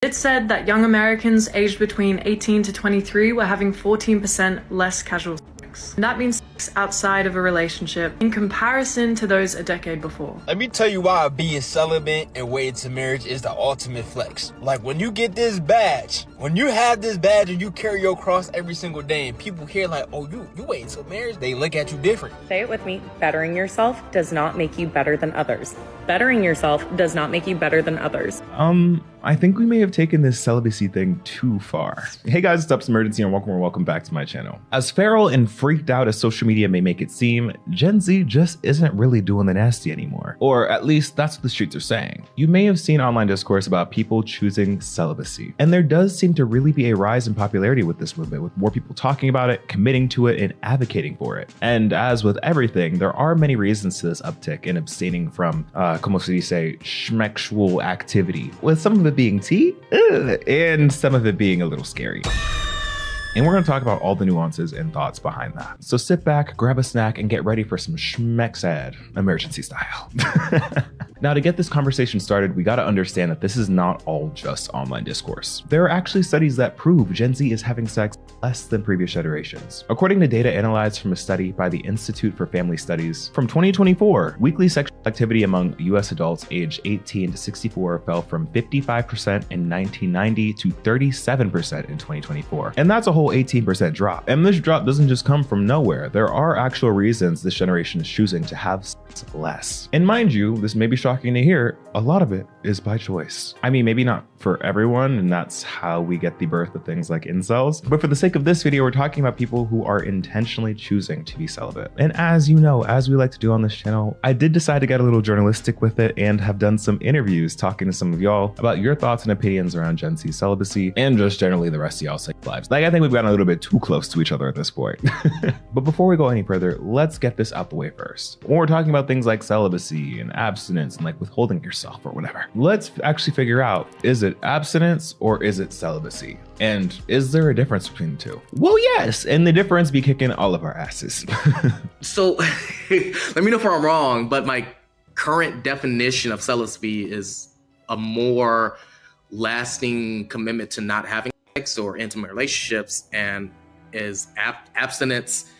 It said that young Americans aged between 18 to 23 were having 14% less casual sex. And that means sex outside of a relationship in comparison to those a decade before. Let me tell you why being celibate and waiting to marriage is the ultimate flex. Like when you get this badge, when you have this badge and you carry your cross every single day and people hear like, oh, you waiting till marriage, they look at you different. Say it with me. Bettering yourself does not make you better than others. Bettering yourself does not make you better than others. I think we may have taken this celibacy thing too far. Hey guys, it's imergency and welcome back to my channel. As feral and freaked out as social media may make it seem, Gen Z just isn't really doing the nasty anymore. Or at least that's what the streets are saying. You may have seen online discourse about people choosing celibacy. And there does seem to really be a rise in popularity with this movement, with more people talking about it, committing to it, and advocating for it. And as with everything, there are many reasons to this uptick in abstaining from, como se dice, schmexual activity, with some of it being tea, and some of it being a little scary. And we're going to talk about all the nuances and thoughts behind that. So sit back, grab a snack, and get ready for some schmexad, emergency style. Now, to get this conversation started, we got to understand that this is not all just online discourse. There are actually studies that prove Gen Z is having sex less than previous generations. According to data analyzed from a study by the Institute for Family Studies, from 2024, weekly sexual activity among US adults aged 18 to 64 fell from 55% in 1990 to 37% in 2024. And that's a whole 18% drop. And this drop doesn't just come from nowhere. There are actual reasons this generation is choosing to have sex less. And mind you, this may be shocking to hear, a lot of it is by choice. I mean, maybe not for everyone, and that's how we get the birth of things like incels. But for the sake of this video, we're talking about people who are intentionally choosing to be celibate. And as you know, as we like to do on this channel, I did decide to get a little journalistic with it and have done some interviews talking to some of y'all about your thoughts and opinions around Gen Z celibacy and just generally the rest of y'all's sex lives. Like, I think we've gotten a little bit too close to each other at this point. But before we go any further, let's get this out the way first. When we're talking about things like celibacy and abstinence and like withholding yourself or whatever, let's actually figure out, is it abstinence or is it celibacy? And is there a difference between the two? Well, yes, and the difference be kicking all of our asses. So let me know if I'm wrong, but my current definition of celibacy is a more lasting commitment to not having sex or intimate relationships, and is abstinence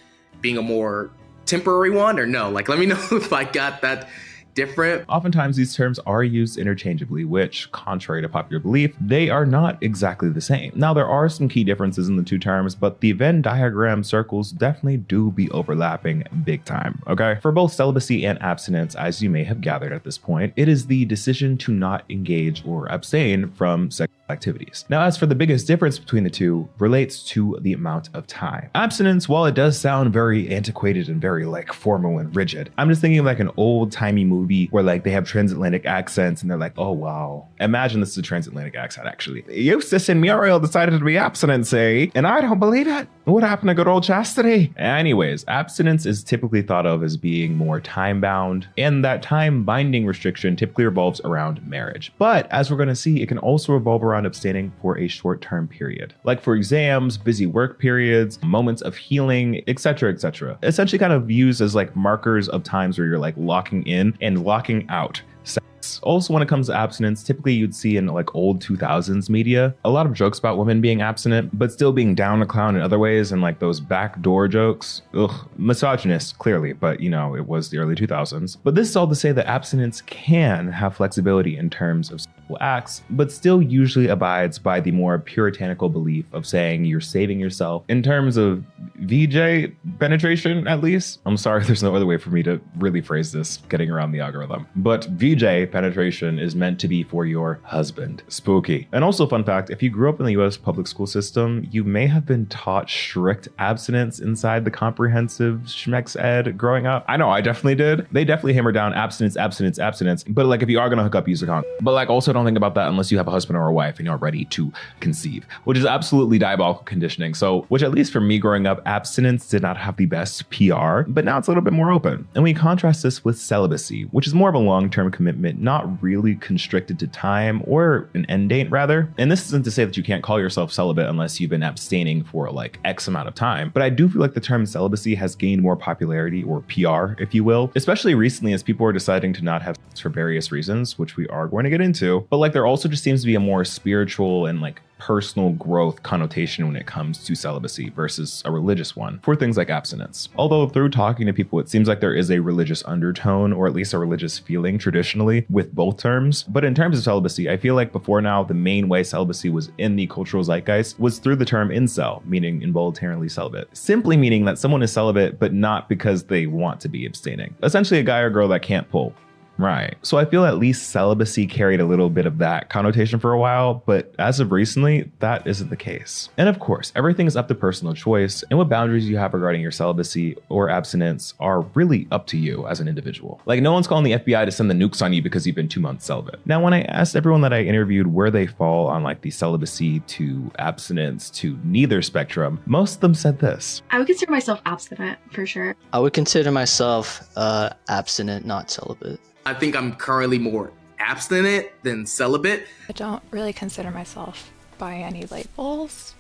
being a more temporary one, or no? Like, let me know if I got that different. Oftentimes these terms are used interchangeably, which, contrary to popular belief, they are not exactly the same. Now, there are some key differences in the two terms, but the Venn diagram circles definitely do be overlapping big time, okay? For both celibacy and abstinence, as you may have gathered at this point, it is the decision to not engage or abstain from sexual activities. Now, as for the biggest difference between the two, relates to the amount of time. Abstinence, while it does sound very antiquated and very like formal and rigid, I'm just thinking of like an old-timey movie where like they have transatlantic accents and they're like, oh wow. Imagine this is a transatlantic accent actually. Eustace and Muriel decided to be abstinent, say, and I don't believe it. What happened to good old chastity? Anyways, abstinence is typically thought of as being more time-bound, and that time-binding restriction typically revolves around marriage. But as we're going to see, it can also revolve around abstaining for a short-term period, like for exams, busy work periods, moments of healing, etc., etc. Essentially kind of used as like markers of times where you're like locking in and locking out sex. Also, when it comes to abstinence, typically you'd see in like old 2000s media a lot of jokes about women being abstinent, but still being down a clown in other ways, and like those backdoor jokes. Ugh, misogynist, clearly, but you know, it was the early 2000s. But this is all to say that abstinence can have flexibility in terms of sexual acts, but still usually abides by the more puritanical belief of saying you're saving yourself in terms of VJ penetration, at least. I'm sorry, there's no other way for me to really phrase this, getting around the algorithm. But VJ penetration is meant to be for your husband. Spooky. And also, fun fact, if you grew up in the US public school system, you may have been taught strict abstinence inside the comprehensive schmex ed growing up. I know, I definitely did. They definitely hammer down abstinence, abstinence, abstinence. But like, if you are gonna hook up, use a condom. But like, also don't think about that unless you have a husband or a wife and you're ready to conceive, which is absolutely diabolical conditioning. So, which at least for me growing up, abstinence did not have the best PR, but now it's a little bit more open. And we contrast this with celibacy, which is more of a long-term commitment, not not really constricted to time or an end date rather. And this isn't to say that you can't call yourself celibate unless you've been abstaining for like X amount of time. But I do feel like the term celibacy has gained more popularity, or PR, if you will, especially recently as people are deciding to not have sex for various reasons, which we are going to get into. But like there also just seems to be a more spiritual and like personal growth connotation when it comes to celibacy versus a religious one for things like abstinence. Although through talking to people, it seems like there is a religious undertone, or at least a religious feeling traditionally with both terms. But in terms of celibacy, I feel like before now, the main way celibacy was in the cultural zeitgeist was through the term incel, meaning involuntarily celibate, simply meaning that someone is celibate, but not because they want to be abstaining. Essentially a guy or girl that can't pull. Right. So I feel at least celibacy carried a little bit of that connotation for a while, but as of recently, that isn't the case. And of course, everything is up to personal choice, and what boundaries you have regarding your celibacy or abstinence are really up to you as an individual. Like no one's calling the FBI to send the nukes on you because you've been 2 months celibate. Now, when I asked everyone that I interviewed where they fall on like the celibacy to abstinence to neither spectrum, most of them said this. I would consider myself abstinent for sure. I would consider myself abstinent, not celibate. I think I'm currently more abstinent than celibate. I don't really consider myself by any labels.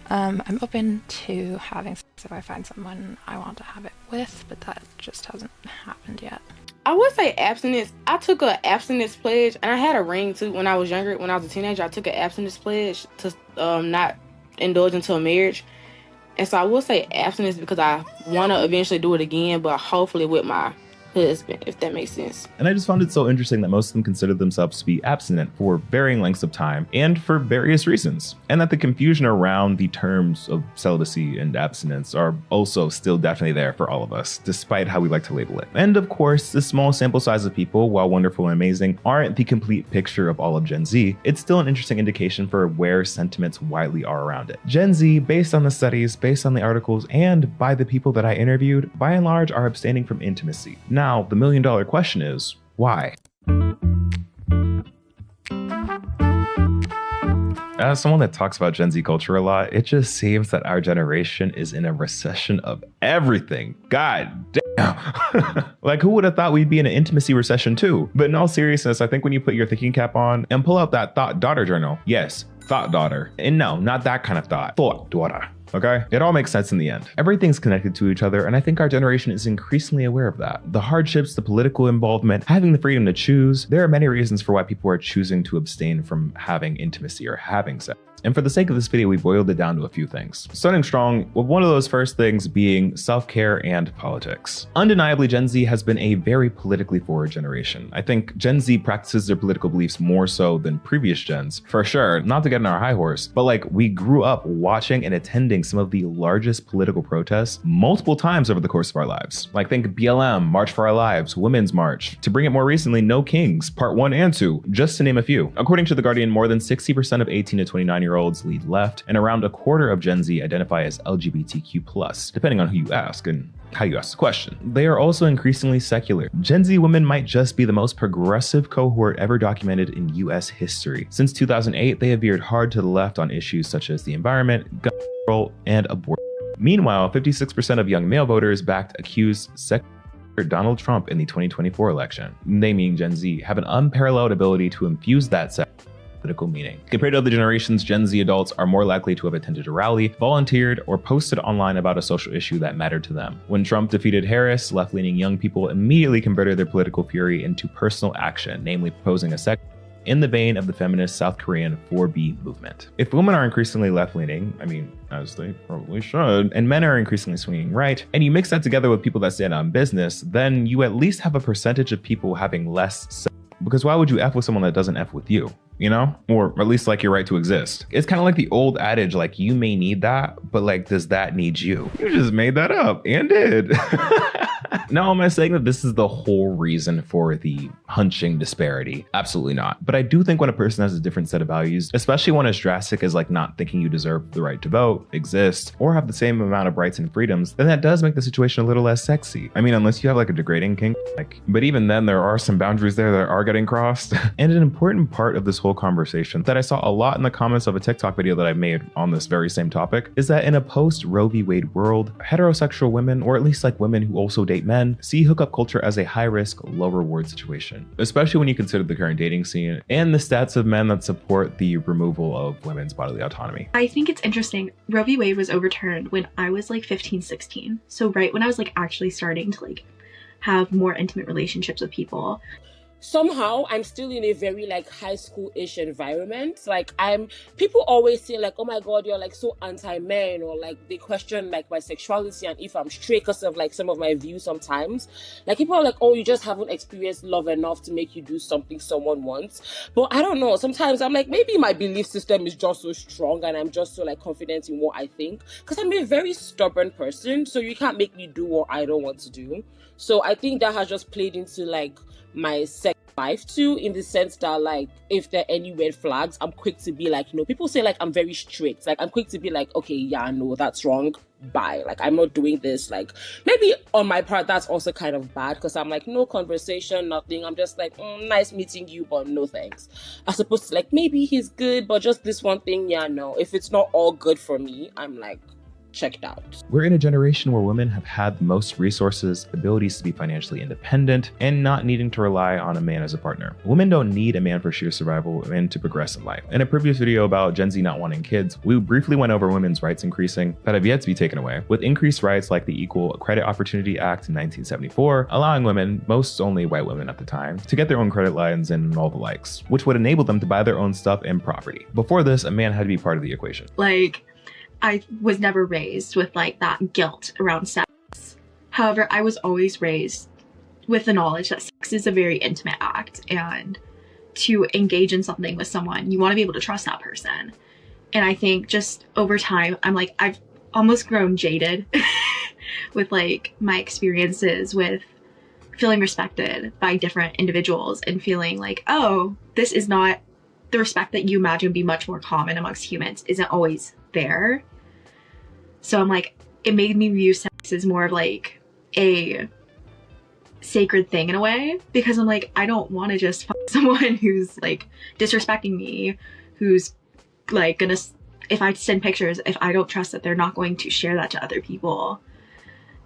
I'm open to having sex if I find someone I want to have it with, but that just hasn't happened yet. I would say abstinence. I took an abstinence pledge, and I had a ring too when I was younger. When I was a teenager, I took an abstinence pledge to not indulge into a marriage. And so I will say abstinence because I want to eventually do it again, but hopefully with my husband, if that makes sense. And I just found it so interesting that most of them consider themselves to be abstinent for varying lengths of time and for various reasons. And that the confusion around the terms of celibacy and abstinence are also still definitely there for all of us, despite how we like to label it. And of course, the small sample size of people, while wonderful and amazing, aren't the complete picture of all of Gen Z. It's still an interesting indication for where sentiments widely are around it. Gen Z, based on the studies, based on the articles, and by the people that I interviewed, by and large are abstaining from intimacy. Now, the million-dollar question is, why? As someone that talks about Gen Z culture a lot, it just seems that our generation is in a recession of everything. God damn. Like, who would have thought we'd be in an intimacy recession too? But in all seriousness, I think when you put your thinking cap on and pull out that thought daughter journal, yes, thought daughter. And no, not that kind of thought daughter. Okay? It all makes sense in the end. Everything's connected to each other, and I think our generation is increasingly aware of that. The hardships, the political involvement, having the freedom to choose. There are many reasons for why people are choosing to abstain from having intimacy or having sex. And for the sake of this video, we boiled it down to a few things. Starting strong, with one of those first things being self-care and politics. Undeniably, Gen Z has been a very politically forward generation. I think Gen Z practices their political beliefs more so than previous gens, for sure, not to get on our high horse, but like we grew up watching and attending some of the largest political protests multiple times over the course of our lives. Like think BLM, March for Our Lives, Women's March. To bring it more recently, No Kings, Part 1 and 2, just to name a few. According to The Guardian, more than 60% of 18 to 29-year-olds lead left, and around a quarter of Gen Z identify as LGBTQ+, depending on who you ask and how you ask the question. They are also increasingly secular. Gen Z women might just be the most progressive cohort ever documented in US history. Since 2008, they have veered hard to the left on issues such as the environment, gun control, and abortion. Meanwhile, 56% of young male voters backed accused Donald Trump in the 2024 election. They, meaning Gen Z, have an unparalleled ability to infuse that political meaning. Compared to other generations, Gen Z adults are more likely to have attended a rally, volunteered, or posted online about a social issue that mattered to them. When Trump defeated Harris, left-leaning young people immediately converted their political fury into personal action, namely proposing a sex in the vein of the feminist South Korean 4B movement. If women are increasingly left-leaning, I mean, as they probably should, and men are increasingly swinging right, and you mix that together with people that stand on business, then you at least have a percentage of people having less sex. Because why would you F with someone that doesn't F with you? You know? Or at least like your right to exist. It's kind of like the old adage, like you may need that, but like, does that need you? You just made that up and did. Now, am I saying that this is the whole reason for the hunching disparity? Absolutely not. But I do think when a person has a different set of values, especially one as drastic as like not thinking you deserve the right to vote, exist, or have the same amount of rights and freedoms, then that does make the situation a little less sexy. I mean, unless you have like a degrading kink, but even then there are some boundaries there that are getting crossed. And an important part of this whole real conversation that I saw a lot in the comments of a TikTok video that I made on this very same topic is that in a post Roe v. Wade world, heterosexual women, or at least like women who also date men, see hookup culture as a high risk, low reward situation, especially when you consider the current dating scene and the stats of men that support the removal of women's bodily autonomy. I think it's interesting. Roe v. Wade was overturned when I was like 15, 16. So right when I was like actually starting to like have more intimate relationships with people. Somehow I'm still in a very like high school-ish environment. Like people always say like, oh my God, you're like so anti-men, or like they question like my sexuality and if I'm straight because of like some of my views sometimes. Like people are like, oh, you just haven't experienced love enough to make you do something someone wants. But I don't know. Sometimes I'm like, maybe my belief system is just so strong and I'm just so like confident in what I think. Because I'm a very stubborn person. So you can't make me do what I don't want to do. So I think that has just played into like my sex life too, in the sense that like if there are any red flags, I'm quick to be like, people say like I'm very strict. Like I'm quick to be like, okay, yeah, no, that's wrong. Bye. Like I'm not doing this. Like maybe on my part that's also kind of bad because I'm like, no conversation, nothing. I'm just like, nice meeting you, but no thanks. As opposed to like, maybe he's good, but just this one thing, yeah, no. If it's not all good for me, I'm like, checked out. We're in a generation where women have had the most resources, abilities to be financially independent, and not needing to rely on a man as a partner. Women don't need a man for sheer survival and to progress in life. In a previous video about Gen Z not wanting kids, we briefly went over women's rights increasing that have yet to be taken away, with increased rights like the Equal Credit Opportunity Act in 1974, allowing women, most only white women at the time, to get their own credit lines and all the likes, which would enable them to buy their own stuff and property. Before this, a man had to be part of the equation. Like, I was never raised with like that guilt around sex. However, I was always raised with the knowledge that sex is a very intimate act, and to engage in something with someone, you want to be able to trust that person. And I think just over time, I'm like, I've almost grown jaded with like my experiences with feeling respected by different individuals and feeling like, oh, this is not the respect that you imagine would be much more common amongst humans isn't always there. So I'm like, it made me view sex as more of like a sacred thing in a way, because I'm like, I don't want to just fuck someone who's like disrespecting me, who's like gonna, if I send pictures, if I don't trust that they're not going to share that to other people.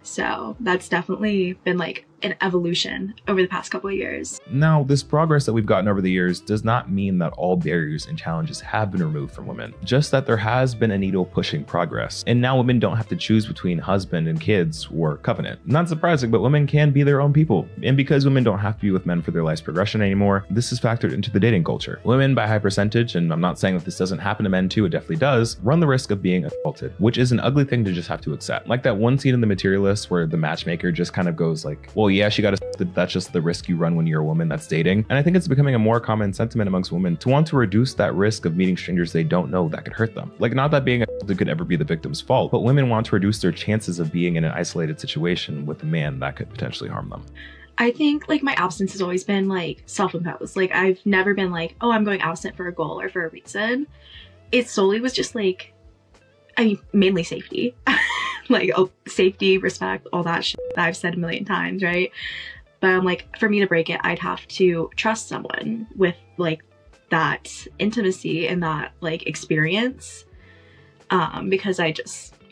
So that's definitely been like an evolution over the past couple of years. Now, this progress that we've gotten over the years does not mean that all barriers and challenges have been removed from women, just that there has been a needle pushing progress. And now women don't have to choose between husband and kids or covenant. Not surprising, but women can be their own people. And because women don't have to be with men for their life's progression anymore, this is factored into the dating culture. Women, by high percentage, and I'm not saying that this doesn't happen to men too, it definitely does, run the risk of being assaulted, which is an ugly thing to just have to accept. Like that one scene in The Materialist where the matchmaker just kind of goes like, well, yeah, she got assaulted. That's just the risk you run when you're a woman that's dating. And I think it's becoming a more common sentiment amongst women to want to reduce that risk of meeting strangers they don't know that could hurt them. Like, not that being assaulted could ever be the victim's fault, but women want to reduce their chances of being in an isolated situation with a man that could potentially harm them. I think like my absence has always been like self-imposed. Like I've never been like, oh, I'm going absent for a goal or for a reason. It solely was just like, I mean, mainly safety. Like, oh, safety, respect, all that shit that I've said a million times, right? But I'm like, for me to break it, I'd have to trust someone with like that intimacy and that like experience. Because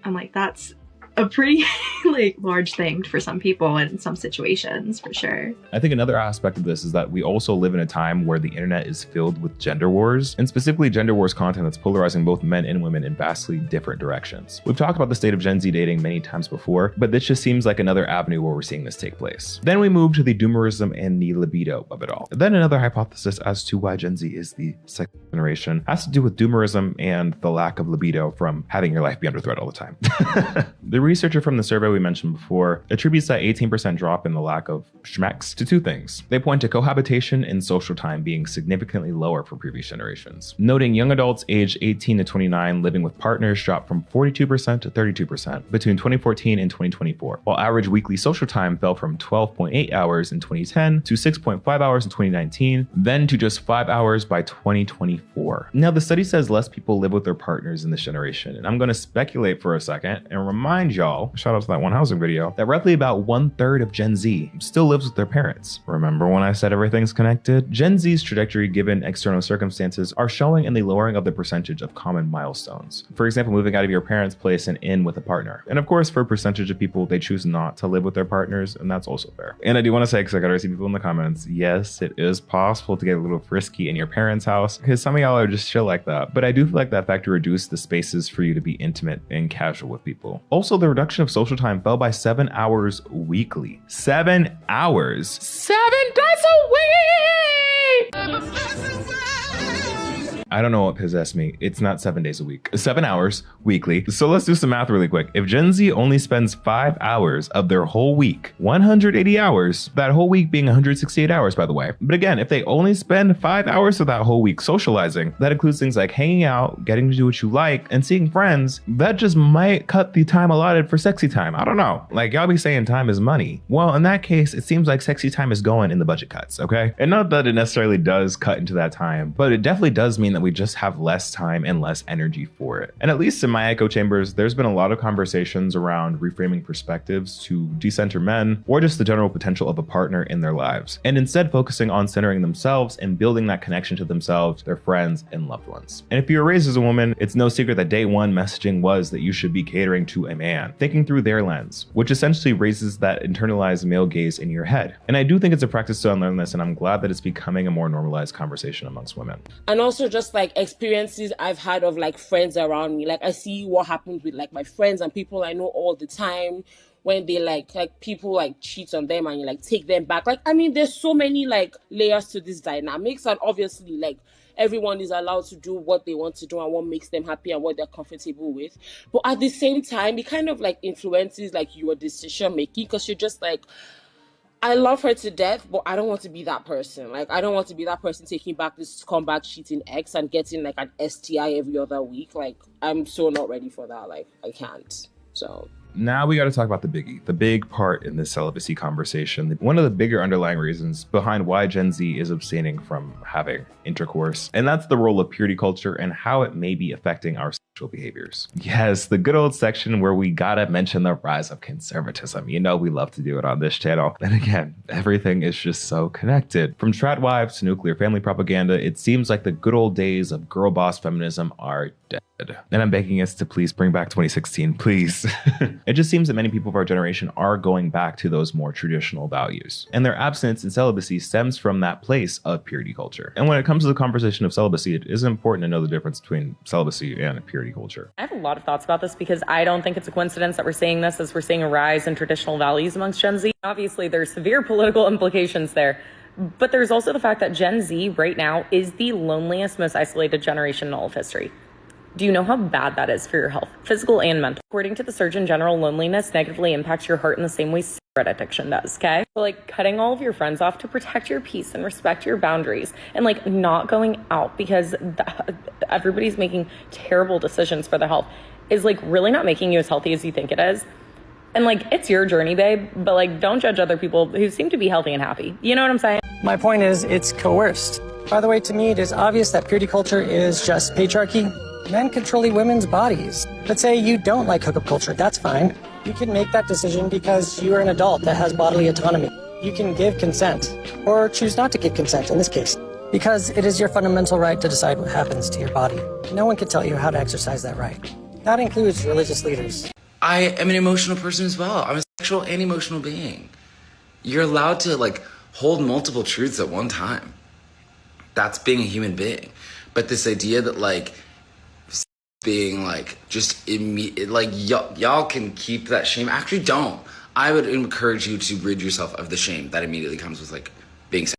I'm like, that's a pretty like large thing for some people and in some situations, for sure. I think another aspect of this is that we also live in a time where the internet is filled with gender wars, and specifically gender wars content that's polarizing both men and women in vastly different directions. We've talked about the state of Gen Z dating many times before, but this just seems like another avenue where we're seeing this take place. Then we move to the doomerism and the libido of it all. Then another hypothesis as to why Gen Z is the second generation has to do with doomerism and the lack of libido from having your life be under threat all the time. The researcher from the survey we mentioned before attributes that 18% drop in the lack of schmecks to two things. They point to cohabitation and social time being significantly lower for previous generations, noting young adults aged 18 to 29 living with partners dropped from 42% to 32% between 2014 and 2024, while average weekly social time fell from 12.8 hours in 2010 to 6.5 hours in 2019, then to just 5 hours by 2024. Now, the study says less people live with their partners in this generation, and I'm going to speculate for a second and remind y'all, shout out to that one housing video, that roughly about 1/3 of Gen Z still lives with their parents. Remember when I said everything's connected? Gen Z's trajectory given external circumstances are showing in the lowering of the percentage of common milestones. For example, moving out of your parents' place and in with a partner. And of course, for a percentage of people, they choose not to live with their partners, and that's also fair. And I do want to say, because I gotta see people in the comments, yes, it is possible to get a little frisky in your parents' house, because some of y'all are just chill like that. But I do feel like that factor reduced the spaces for you to be intimate and casual with people. Also, the reduction of social time fell by 7 hours weekly. 7 hours. 7 days a week! I don't know what possessed me. It's not 7 days a week. 7 hours weekly. So let's do some math really quick. If Gen Z only spends 5 hours of their whole week, 180 hours, that whole week being 168 hours, by the way. But again, if they only spend 5 hours of that whole week socializing, that includes things like hanging out, getting to do what you like, and seeing friends, that just might cut the time allotted for sexy time. I don't know. Like, y'all be saying time is money. Well, in that case, it seems like sexy time is going in the budget cuts, okay? And not that it necessarily does cut into that time, but it definitely does mean that we just have less time and less energy for it. And at least in my echo chambers, there's been a lot of conversations around reframing perspectives to decenter men or just the general potential of a partner in their lives, and instead focusing on centering themselves and building that connection to themselves, their friends, and loved ones. And if you were raised as a woman, it's no secret that day one messaging was that you should be catering to a man, thinking through their lens, which essentially raises that internalized male gaze in your head. And I do think it's a practice to unlearn this, and I'm glad that it's becoming a more normalized conversation amongst women. And also just like experiences I've had of like friends around me. Like I see what happens with like my friends and people I know all the time when they like people like cheat on them and you like take them back. Like, I mean, there's so many like layers to this dynamics, and obviously like everyone is allowed to do what they want to do and what makes them happy and what they're comfortable with. But at the same time, it kind of like influences like your decision making, because you're just like, I love her to death, but I don't want to be that person. Like, I don't want to be that person taking back this scumbag cheating ex and getting like an STI every other week. Like, I'm so not ready for that. Like, I can't. So now we got to talk about the biggie, the big part in this celibacy conversation. One of the bigger underlying reasons behind why Gen Z is abstaining from having intercourse, and that's the role of purity culture and how it may be affecting our sexual behaviors. Yes, the good old section where we gotta mention the rise of conservatism. You know we love to do it on this channel. And again, everything is just so connected. From trad wives to nuclear family propaganda, it seems like the good old days of girl boss feminism are dead. And I'm begging us to please bring back 2016, please. It just seems that many people of our generation are going back to those more traditional values. And their abstinence in celibacy stems from that place of purity culture. And when it comes to the conversation of celibacy, it is important to know the difference between celibacy and purity culture. I have a lot of thoughts about this because I don't think it's a coincidence that we're seeing this as we're seeing a rise in traditional values amongst Gen Z. Obviously, there's severe political implications there. But there's also the fact that Gen Z right now is the loneliest, most isolated generation in all of history. Do you know how bad that is for your health, physical and mental? According to the Surgeon General, loneliness negatively impacts your heart in the same way cigarette addiction does, okay? So like cutting all of your friends off to protect your peace and respect your boundaries, and like not going out because everybody's making terrible decisions for their health is like really not making you as healthy as you think it is. And like, it's your journey, babe, but like, don't judge other people who seem to be healthy and happy. You know what I'm saying? My point is, it's coerced. By the way, to me, it is obvious that purity culture is just patriarchy. Men controlling women's bodies. Let's say you don't like hookup culture, that's fine. You can make that decision because you are an adult that has bodily autonomy. You can give consent, or choose not to give consent in this case, because it is your fundamental right to decide what happens to your body. No one can tell you how to exercise that right. That includes religious leaders. I am an emotional person as well. I'm a sexual and emotional being. You're allowed to like hold multiple truths at one time. That's being a human being. But this idea that like being like just immediate, like y'all can keep that shame. Actually, don't. I would encourage you to rid yourself of the shame that immediately comes with like being sexual.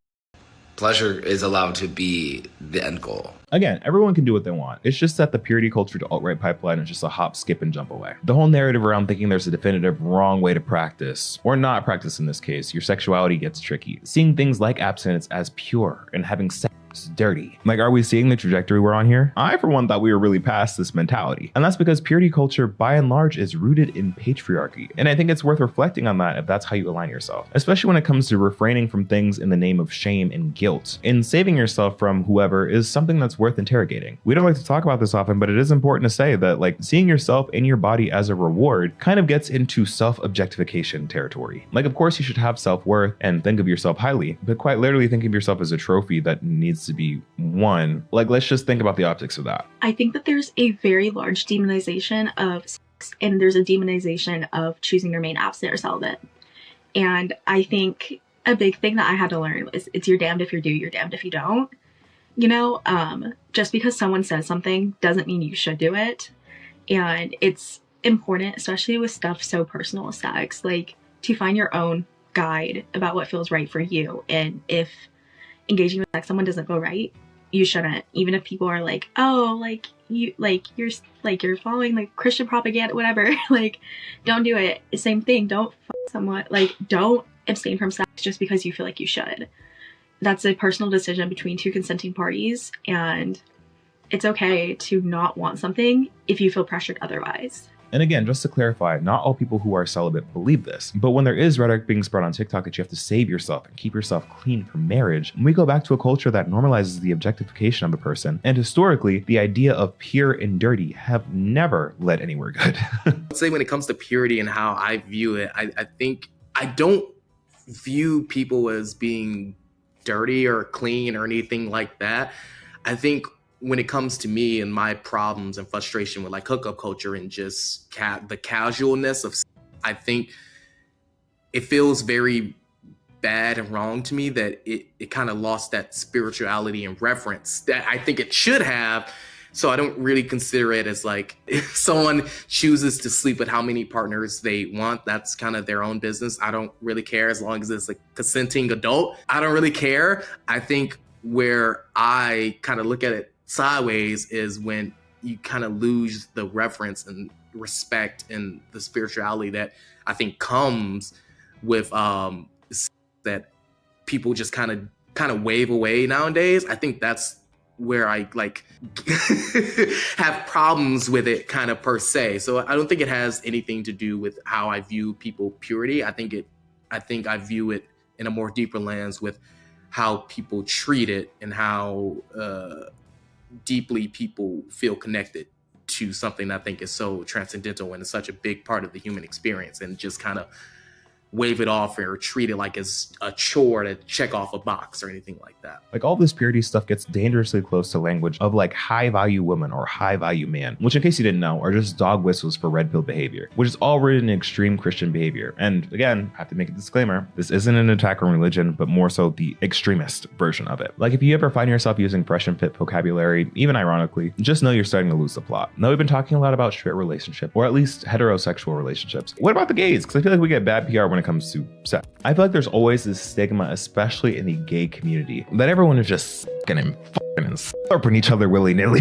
Pleasure is allowed to be the end goal. Again, everyone can do what they want. It's just that the purity culture to alt-right pipeline is just a hop, skip, and jump away. The whole narrative around thinking there's a definitive wrong way to practice, or not practice in this case, your sexuality gets tricky. Seeing things like abstinence as pure and having sex it's dirty. Like, are we seeing the trajectory we're on here? I, for one, thought we were really past this mentality. And that's because purity culture, by and large, is rooted in patriarchy. And I think it's worth reflecting on that if that's how you align yourself, especially when it comes to refraining from things in the name of shame and guilt. And saving yourself from whoever is something that's worth interrogating. We don't like to talk about this often, but it is important to say that, like, seeing yourself and your body as a reward kind of gets into self-objectification territory. Like, of course, you should have self-worth and think of yourself highly, but quite literally think of yourself as a trophy that needs to be won. Like, let's just think about the optics of that. I think that there's a very large demonization of sex, and there's a demonization of choosing to remain abstinent or celibate. And I think a big thing that I had to learn was it's you're damned if you do, you're damned if you don't. You know, just because someone says something doesn't mean you should do it. And it's important, especially with stuff so personal as sex, like to find your own guide about what feels right for you. And if engaging with someone doesn't feel right, you shouldn't. Even if people are like, oh, you're following like Christian propaganda, whatever, like, don't do it. Same thing. Don't fuck someone. Like, don't abstain from sex just because you feel like you should. That's a personal decision between two consenting parties, and it's okay to not want something if you feel pressured otherwise. And again, just to clarify, not all people who are celibate believe this, but when there is rhetoric being spread on TikTok that you have to save yourself and keep yourself clean for marriage, we go back to a culture that normalizes the objectification of a person. And historically, the idea of pure and dirty have never led anywhere good. I'd say when it comes to purity and how I view it, I think I don't view people as being dirty or clean or anything like that. I think when it comes to me and my problems and frustration with like hookup culture and just the casualness of, I think it feels very bad and wrong to me that it kind of lost that spirituality and reverence that I think it should have. So I don't really consider it as like, if someone chooses to sleep with how many partners they want, that's kind of their own business. I don't really care as long as it's a consenting adult. I don't really care. I think where I kind of look at it sideways is when you kind of lose the reverence and respect and the spirituality that I think comes with that people just kind of wave away nowadays. I think that's where I like have problems with it kind of per se. So I don't think it has anything to do with how I view people purity. I think I view it in a more deeper lens with how people treat it and how deeply people feel connected to something that I think is so transcendental and is such a big part of the human experience, and just kind of wave it off or treat it like it's a chore to check off a box or anything like that. Like, all this purity stuff gets dangerously close to language of like high value woman or high value man, which, in case you didn't know, are just dog whistles for red pill behavior, which is all rooted in extreme Christian behavior. And again, I have to make a disclaimer, this isn't an attack on religion, but more so the extremist version of it. Like, if you ever find yourself using fresh and fit vocabulary, even ironically, just know you're starting to lose the plot. Now, we've been talking a lot about straight relationship, or at least heterosexual relationships. What about the gays? Because I feel like we get bad PR when it comes to sex. I feel like there's always this stigma, especially in the gay community, that everyone is just sucking and fucking and slurping each other willy-nilly.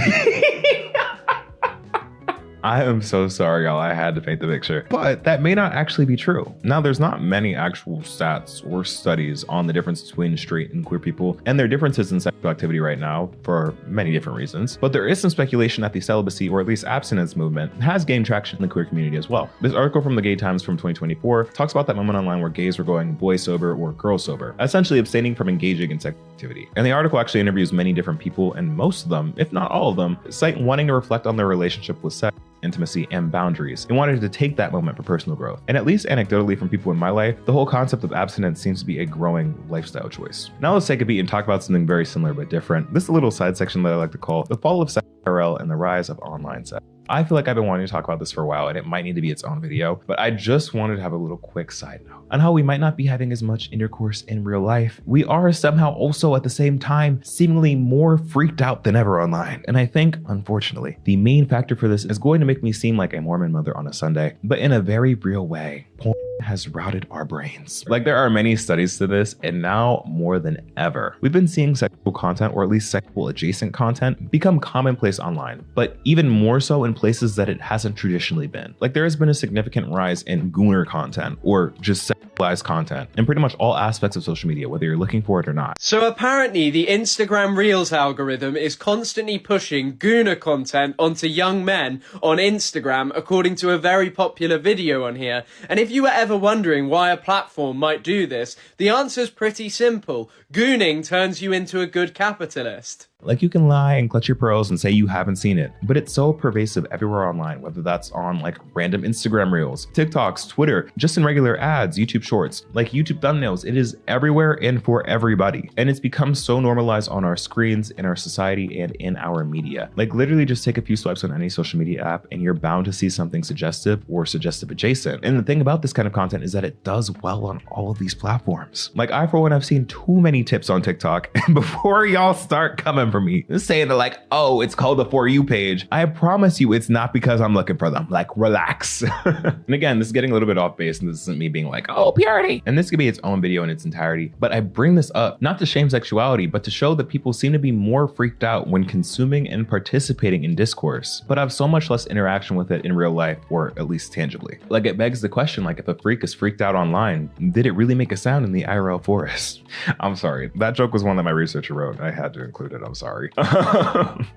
I am so sorry, y'all. I had to paint the picture. But that may not actually be true. Now, there's not many actual stats or studies on the difference between straight and queer people and their differences in sexual activity right now for many different reasons. But there is some speculation that the celibacy, or at least abstinence movement, has gained traction in the queer community as well. This article from the Gay Times from 2024 talks about that moment online where gays were going boy sober or girl sober, essentially abstaining from engaging in sexual activity. And the article actually interviews many different people, and most of them, if not all of them, cite wanting to reflect on their relationship with sex, intimacy, and boundaries, and wanted to take that moment for personal growth. And at least anecdotally from people in my life, the whole concept of abstinence seems to be a growing lifestyle choice. Now let's take a beat and talk about something very similar but different. This is a little side section that I like to call the fall of sex IRL and the rise of online sex. I feel like I've been wanting to talk about this for a while, and it might need to be its own video, but I just wanted to have a little quick side note on how we might not be having as much intercourse in real life. We are somehow also at the same time seemingly more freaked out than ever online. And I think, unfortunately, the main factor for this is going to make me seem like a Mormon mother on a Sunday, but in a very real way. Porn has routed our brains. Like, there are many studies to this, and now more than ever, we've been seeing sexual content, or at least sexual adjacent content, become commonplace online, but even more so in places that it hasn't traditionally been. Like, there has been a significant rise in gooner content, or just sexual content in pretty much all aspects of social media, whether you're looking for it or not. So apparently the Instagram Reels algorithm is constantly pushing gooner content onto young men on Instagram, according to a very popular video on here. And if you were ever wondering why a platform might do this, the answer's pretty simple. Gooning turns you into a good capitalist. Like, you can lie and clutch your pearls and say you haven't seen it, but it's so pervasive everywhere online, whether that's on like random Instagram reels, TikToks, Twitter, just in regular ads, YouTube shorts, like YouTube thumbnails. It is everywhere and for everybody. And it's become so normalized on our screens, in our society, and in our media. Like, literally just take a few swipes on any social media app and you're bound to see something suggestive or suggestive adjacent. And the thing about this kind of content is that it does well on all of these platforms. Like, I, for one, have seen too many tips on TikTok, and before y'all start coming for me saying that like, oh, it's called the For You page, I promise you it's not because I'm looking for them. Like, relax. And again, this is getting a little bit off base, and this isn't me being like, oh, purity. And this could be its own video in its entirety, but I bring this up not to shame sexuality, but to show that people seem to be more freaked out when consuming and participating in discourse, but have so much less interaction with it in real life, or at least tangibly. Like, it begs the question, like, if a freak is freaked out online, did it really make a sound in the IRL forest? I'm sorry, that joke was one that my researcher wrote. I had to include it, I'm sorry.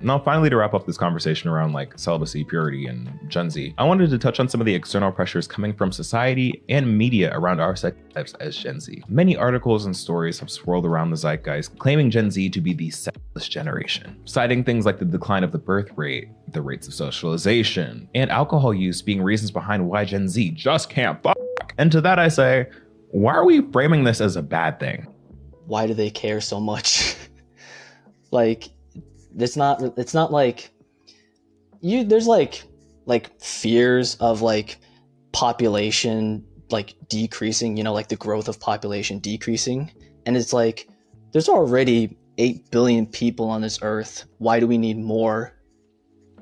Now, finally, to wrap up this conversation around like celibacy, purity, and Gen Z, I wanted to touch on some of the external pressures coming from society and media around our sex types as Gen Z. Many articles and stories have swirled around the zeitgeist, claiming Gen Z to be the sexless generation, citing things like the decline of the birth rate, the rates of socialization, and alcohol use being reasons behind why Gen Z just can't fuck. And to that I say, why are we framing this as a bad thing? Why do they care so much? Like, it's not like there's like fears of like population like decreasing, you know, like the growth of population decreasing. And it's like, there's already 8 billion people on this earth. Why do we need more?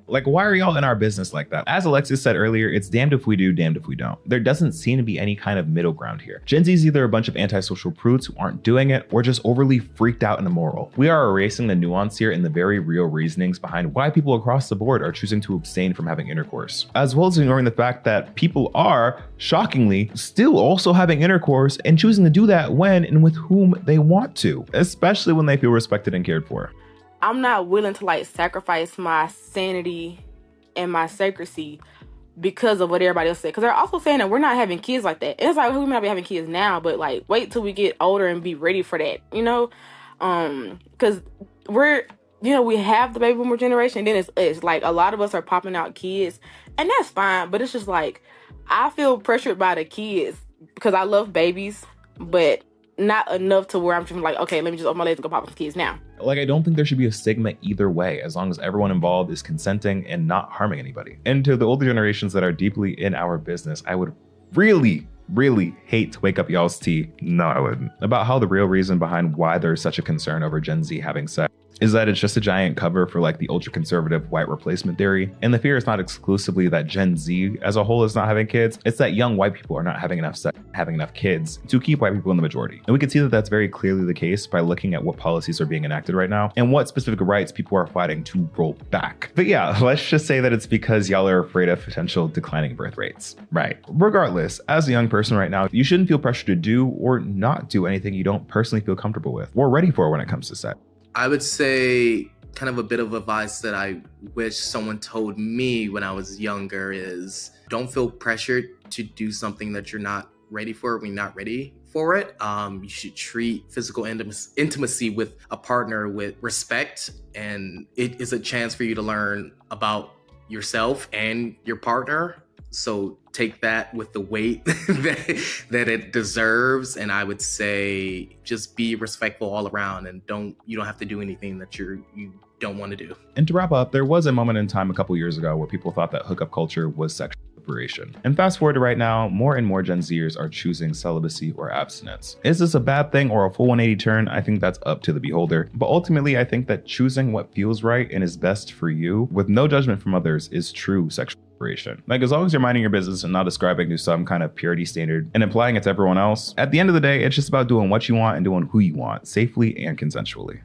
Like, why are y'all in our business like that? As Alexis said earlier, it's damned if we do, damned if we don't. There doesn't seem to be any kind of middle ground here. Gen Z is either a bunch of antisocial prudes who aren't doing it, or just overly freaked out and immoral. We are erasing the nuance here and the very real reasonings behind why people across the board are choosing to abstain from having intercourse, as well as ignoring the fact that people are, shockingly, still also having intercourse and choosing to do that when and with whom they want to, especially when they feel respected and cared for. I'm not willing to like sacrifice my sanity and my secrecy because of what everybody else said. Because they're also saying that we're not having kids like that. And it's like, we might not be having kids now, but like, wait till we get older and be ready for that, you know? Because we're, you know, we have the baby boomer generation. Then it's like a lot of us are popping out kids, and that's fine. But it's just like, I feel pressured by the kids because I love babies, but not enough to where I'm just like, okay, let me just open my legs and go pop some kids now. Like, I don't think there should be a stigma either way, as long as everyone involved is consenting and not harming anybody. And to the older generations that are deeply in our business, I would really hate to wake up y'all's tea, no I wouldn't, about how the real reason behind why there's such a concern over Gen Z having sex is that it's just a giant cover for like the ultra-conservative white replacement theory. And the fear is not exclusively that Gen Z as a whole is not having kids, it's that young white people are not having enough sex, having enough kids to keep white people in the majority. And we can see that that's very clearly the case by looking at what policies are being enacted right now and what specific rights people are fighting to roll back. But yeah, let's just say that it's because y'all are afraid of potential declining birth rates, right? Regardless, as a young person right now, you shouldn't feel pressure to do or not do anything you don't personally feel comfortable with or ready for when it comes to sex. I would say kind of a bit of advice that I wish someone told me when I was younger is don't feel pressured to do something that you're not ready for when you're not ready for it. You should treat physical intimacy with a partner with respect, and it is a chance for you to learn about yourself and your partner. So take that with the weight that it deserves. And I would say just be respectful all around, and you don't have to do anything that you don't want to do. And to wrap up, there was a moment in time a couple years ago where people thought that hookup culture was sexual liberation. And fast forward to right now, more and more Gen Zers are choosing celibacy or abstinence. Is this a bad thing or a full 180 turn? I think that's up to the beholder. But ultimately, I think that choosing what feels right and is best for you with no judgment from others is true sexual liberation. Like, as long as you're minding your business and not ascribing to some kind of purity standard and applying it to everyone else, at the end of the day, it's just about doing what you want and doing who you want, safely and consensually.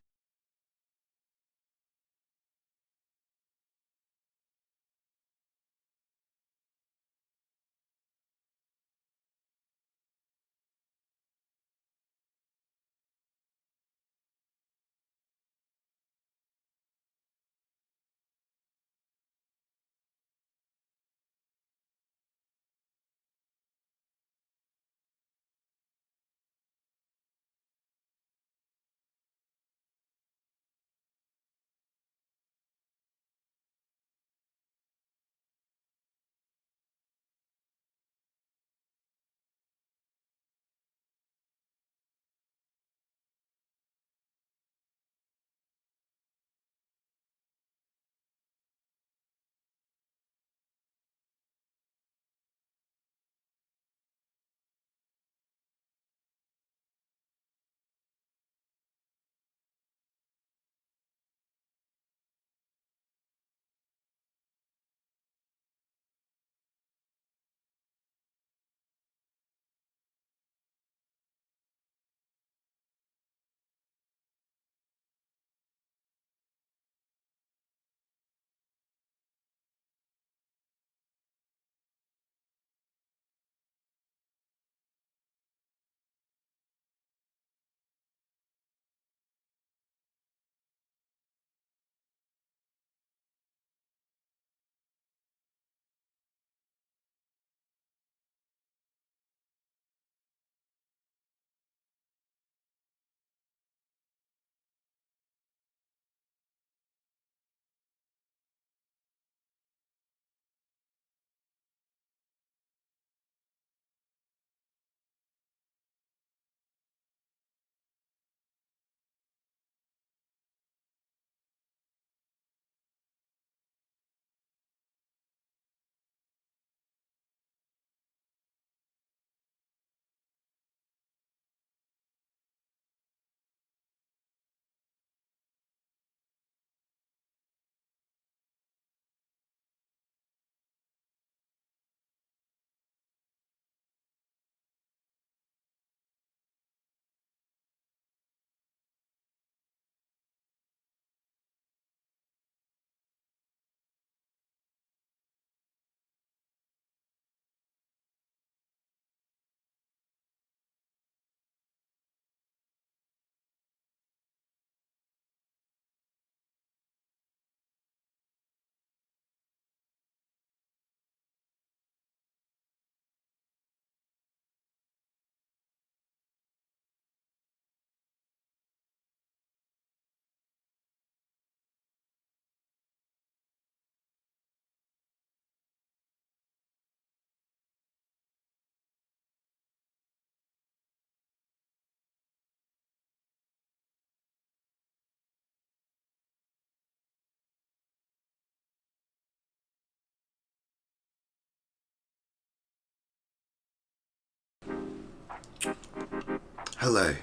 Hello.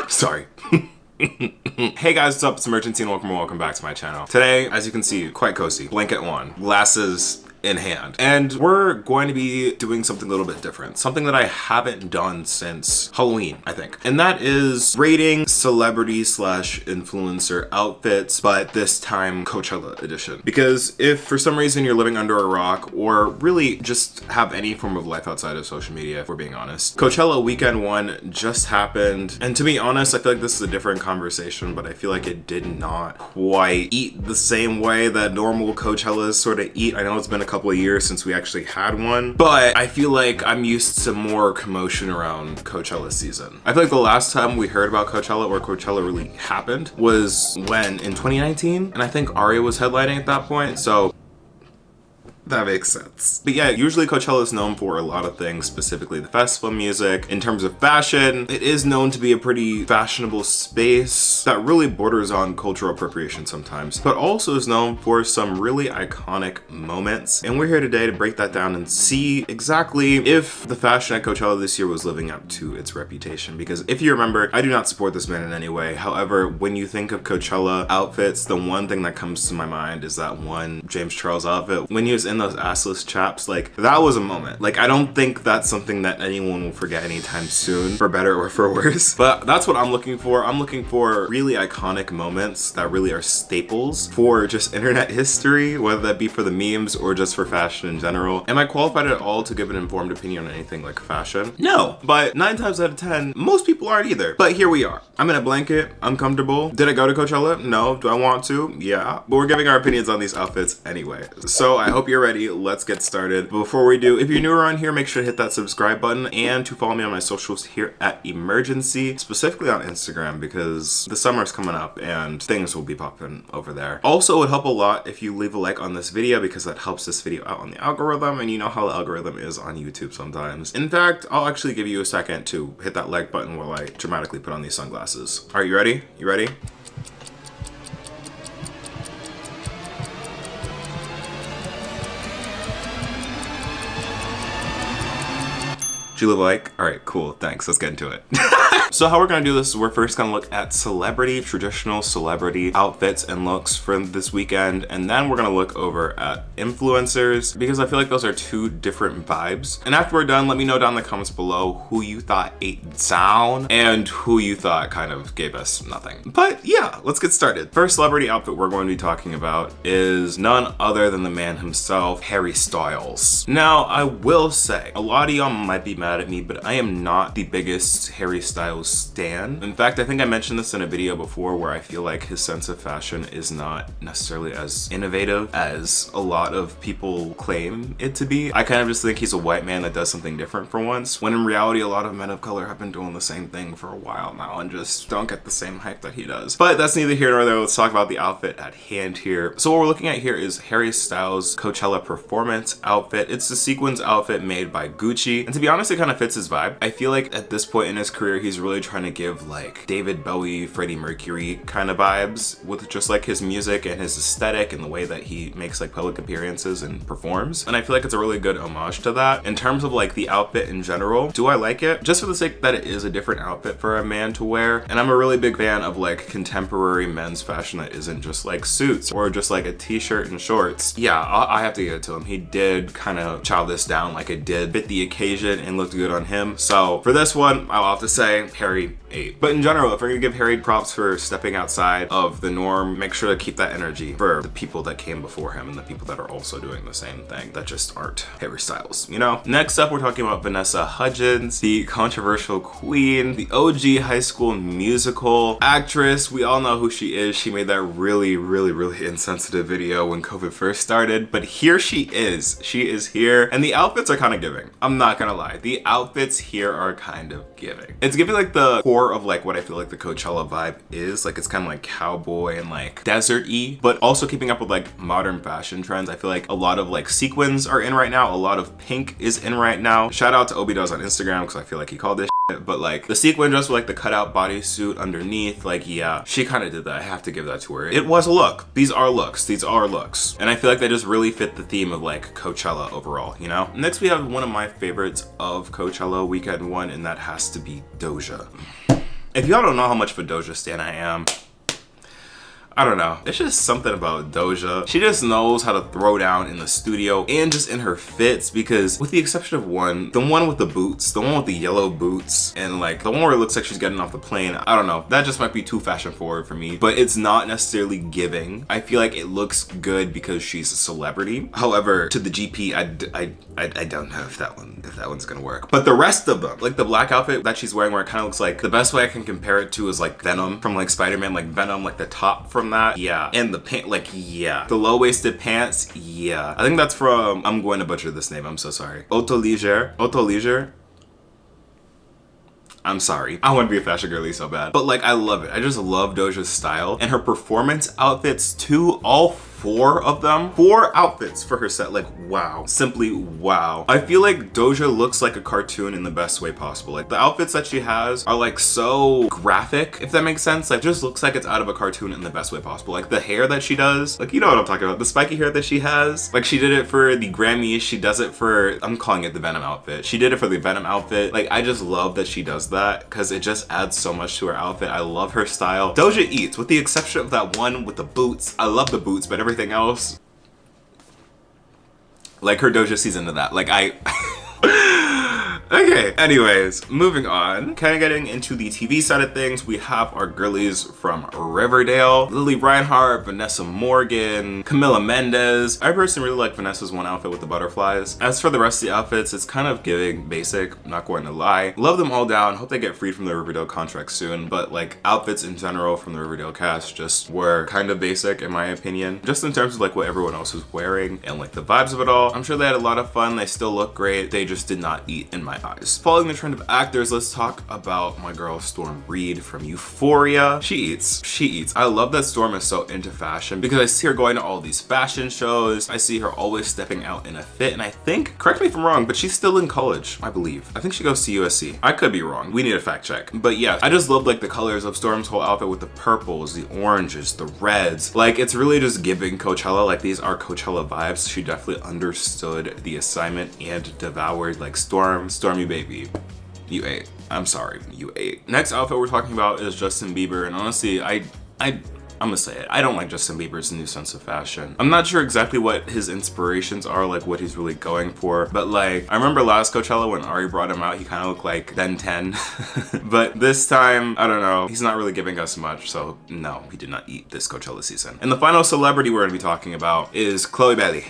Sorry. Hey guys, what's up? It's Emergency and welcome back to my channel. Today, as you can see, quite cozy. Blanket on, glasses in hand. And we're going to be doing something a little bit different. Something that I haven't done since Halloween, I think. And that is rating celebrity slash influencer outfits, but this time Coachella edition. Because if for some reason you're living under a rock or really just have any form of life outside of social media, if we're being honest, Coachella weekend 1 just happened. And to be honest, I feel like this is a different conversation, but I feel like it did not quite eat the same way that normal Coachellas sort of eat. I know it's been a couple of years since we actually had one, but I feel like I'm used to more commotion around Coachella season. I feel like the last time we heard about Coachella or Coachella really happened was when in 2019, and I think Aria was headlining at that point, so that makes sense. But yeah, usually Coachella is known for a lot of things, specifically the festival music. In terms of fashion, it is known to be a pretty fashionable space that really borders on cultural appropriation sometimes, but also is known for some really iconic moments. And we're here today to break that down and see exactly if the fashion at Coachella this year was living up to its reputation. Because if you remember, I do not support this man in any way. However, when you think of Coachella outfits, the one thing that comes to my mind is that one James Charles outfit. When he was in those assless chaps, like that was a moment. Like I don't think that's something that anyone will forget anytime soon, for better or for worse. But that's what I'm looking for. I'm looking for really iconic moments that really are staples for just internet history, whether that be for the memes or just for fashion in general. Am I qualified at all to give an informed opinion on anything like fashion? No, but 9 times out of 10, most people aren't either. But here we are. I'm in a blanket, I'm comfortable. Did I go to Coachella? No. Do I want to? Yeah. But we're giving our opinions on these outfits anyway. So I hope you're ready. Let's get started. Before we do, if you're new around here, make sure to hit that subscribe button and to follow me on my socials here at imergency, specifically on Instagram, because the summer's coming up and things will be popping over there. Also, it would help a lot if you leave a like on this video because that helps this video out on the algorithm, and you know how the algorithm is on YouTube sometimes. In fact, I'll actually give you a second to hit that like button while I dramatically put on these sunglasses. All right, you ready? You ready? Do you live like? All right, cool, thanks, let's get into it. So how we're gonna do this is we're first gonna look at traditional celebrity outfits and looks for this weekend, and then we're gonna look over at influencers because I feel like those are 2 different vibes. And after we're done, let me know down in the comments below who you thought ate down and who you thought kind of gave us nothing. But yeah, let's get started. First celebrity outfit we're going to be talking about is none other than the man himself, Harry Styles. Now, I will say, a lot of y'all might be mad at me, but I am not the biggest Harry Styles stan. In fact, I think I mentioned this in a video before where I feel like his sense of fashion is not necessarily as innovative as a lot of people claim it to be. I kind of just think he's a white man that does something different for once, when in reality a lot of men of color have been doing the same thing for a while now and just don't get the same hype that he does. But that's neither here nor there. Let's talk about the outfit at hand here. So what we're looking at here is Harry Styles' Coachella performance outfit. It's the sequins outfit made by Gucci, and to be honest, it kind of fits his vibe. I feel like at this point in his career, he's really trying to give like David Bowie, Freddie Mercury kind of vibes with just like his music and his aesthetic and the way that he makes like public appearances and performs. And I feel like it's a really good homage to that. In terms of like the outfit in general, do I like it? Just for the sake that it is a different outfit for a man to wear. And I'm a really big fan of like contemporary men's fashion that isn't just like suits or just like a t-shirt and shorts. Yeah, I have to give it to him. He did kind of chow this down like it did fit the occasion and looked good on him. So for this one, I'll have to say Harry ate. But in general, if we're gonna give Harry props for stepping outside of the norm, make sure to keep that energy for the people that came before him and the people that are also doing the same thing that just aren't Harry Styles, you know? Next up, we're talking about Vanessa Hudgens, the controversial queen, the OG High School Musical actress. We all know who she is. She made that really insensitive video when COVID first started, but here she is. She is here, and the outfits are kind of giving. I'm not gonna lie. The outfits here are kind of giving. It's giving like the core of like what I feel like the Coachella vibe is. Like it's kind of like cowboy and like desert-y, but also keeping up with like modern fashion trends. I feel like a lot of like sequins are in right now. A lot of pink is in right now. Shout out to Obi Does on Instagram because I feel like he called this but like the sequin dress with like the cutout bodysuit underneath, like yeah, she kind of did that. I have to give that to her. It was a look. These are looks. These are looks. And I feel like they just really fit the theme of like Coachella overall, you know? Next we have one of my favorites of Coachella weekend one, and that has to be Doja. If y'all don't know how much of a Doja stan I am, I don't know. It's just something about Doja. She just knows how to throw down in the studio and just in her fits, because with the exception of one, the one with the boots, the one with the yellow boots, and like the one where it looks like she's getting off the plane, I don't know. That just might be too fashion forward for me, but it's not necessarily giving. I feel like it looks good because she's a celebrity. However, to the GP, I don't know if that one's gonna work. But the rest of them, like the black outfit that she's wearing where it kind of looks like, the best way I can compare it to is like Venom from like Spider-Man, like Venom, like the top from that, yeah, and the pant, like yeah, the low-waisted pants, yeah, I think that's from, I'm going to butcher this name, I'm so sorry, Auto Leisure. I'm sorry, I want to be a fashion girly so bad, but like I love it. I just love Doja's style and her performance outfits too. All 4 of them, 4 outfits for her set, like wow, simply wow. I feel like Doja looks like a cartoon in the best way possible. Like the outfits that she has are like so graphic, if that makes sense. Like just looks like it's out of a cartoon in the best way possible. Like the hair that she does, like you know what I'm talking about, the spiky hair that she has. Like she did it for the Grammys, she does it for, I'm calling it the Venom outfit. She did it for the Venom outfit. Like I just love that she does that because it just adds so much to her outfit. I love her style. Doja eats, with the exception of that one with the boots. I love the boots, but everything else, like her Doja sees into that. Like okay, anyways, moving on. Kind of getting into the TV side of things, we have our girlies from Riverdale. Lily Reinhart, Vanessa Morgan, Camila Mendes. I personally really like Vanessa's one outfit with the butterflies. As for the rest of the outfits, it's kind of giving basic, I'm not going to lie. Love them all down. Hope they get freed from the Riverdale contract soon. But like outfits in general from the Riverdale cast just were kind of basic in my opinion. Just in terms of like what everyone else was wearing and like the vibes of it all. I'm sure they had a lot of fun. They still look great. They just did not eat in my eyes. Following the trend of actors, let's talk about my girl Storm Reid from Euphoria. She eats. I love that Storm is so into fashion because I see her going to all these fashion shows. I see her always stepping out in a fit, and I think, correct me if I'm wrong, but she's still in college, I believe. I think she goes to USC. I could be wrong. We need a fact check. But yeah, I just love like the colors of Storm's whole outfit with the purples, the oranges, the reds. Like it's really just giving Coachella. Like these are Coachella vibes. She definitely understood the assignment and devoured. Like Stormy baby, you ate. I'm sorry, you ate. Next outfit we're talking about is Justin Bieber, and honestly, I'm gonna say it. I don't like Justin Bieber's new sense of fashion. I'm not sure exactly what his inspirations are, like what he's really going for, but like, I remember last Coachella when Ari brought him out, he kind of looked like Ben 10. But this time, I don't know, he's not really giving us much, so no, he did not eat this Coachella season. And the final celebrity we're gonna be talking about is Chloe Bailey.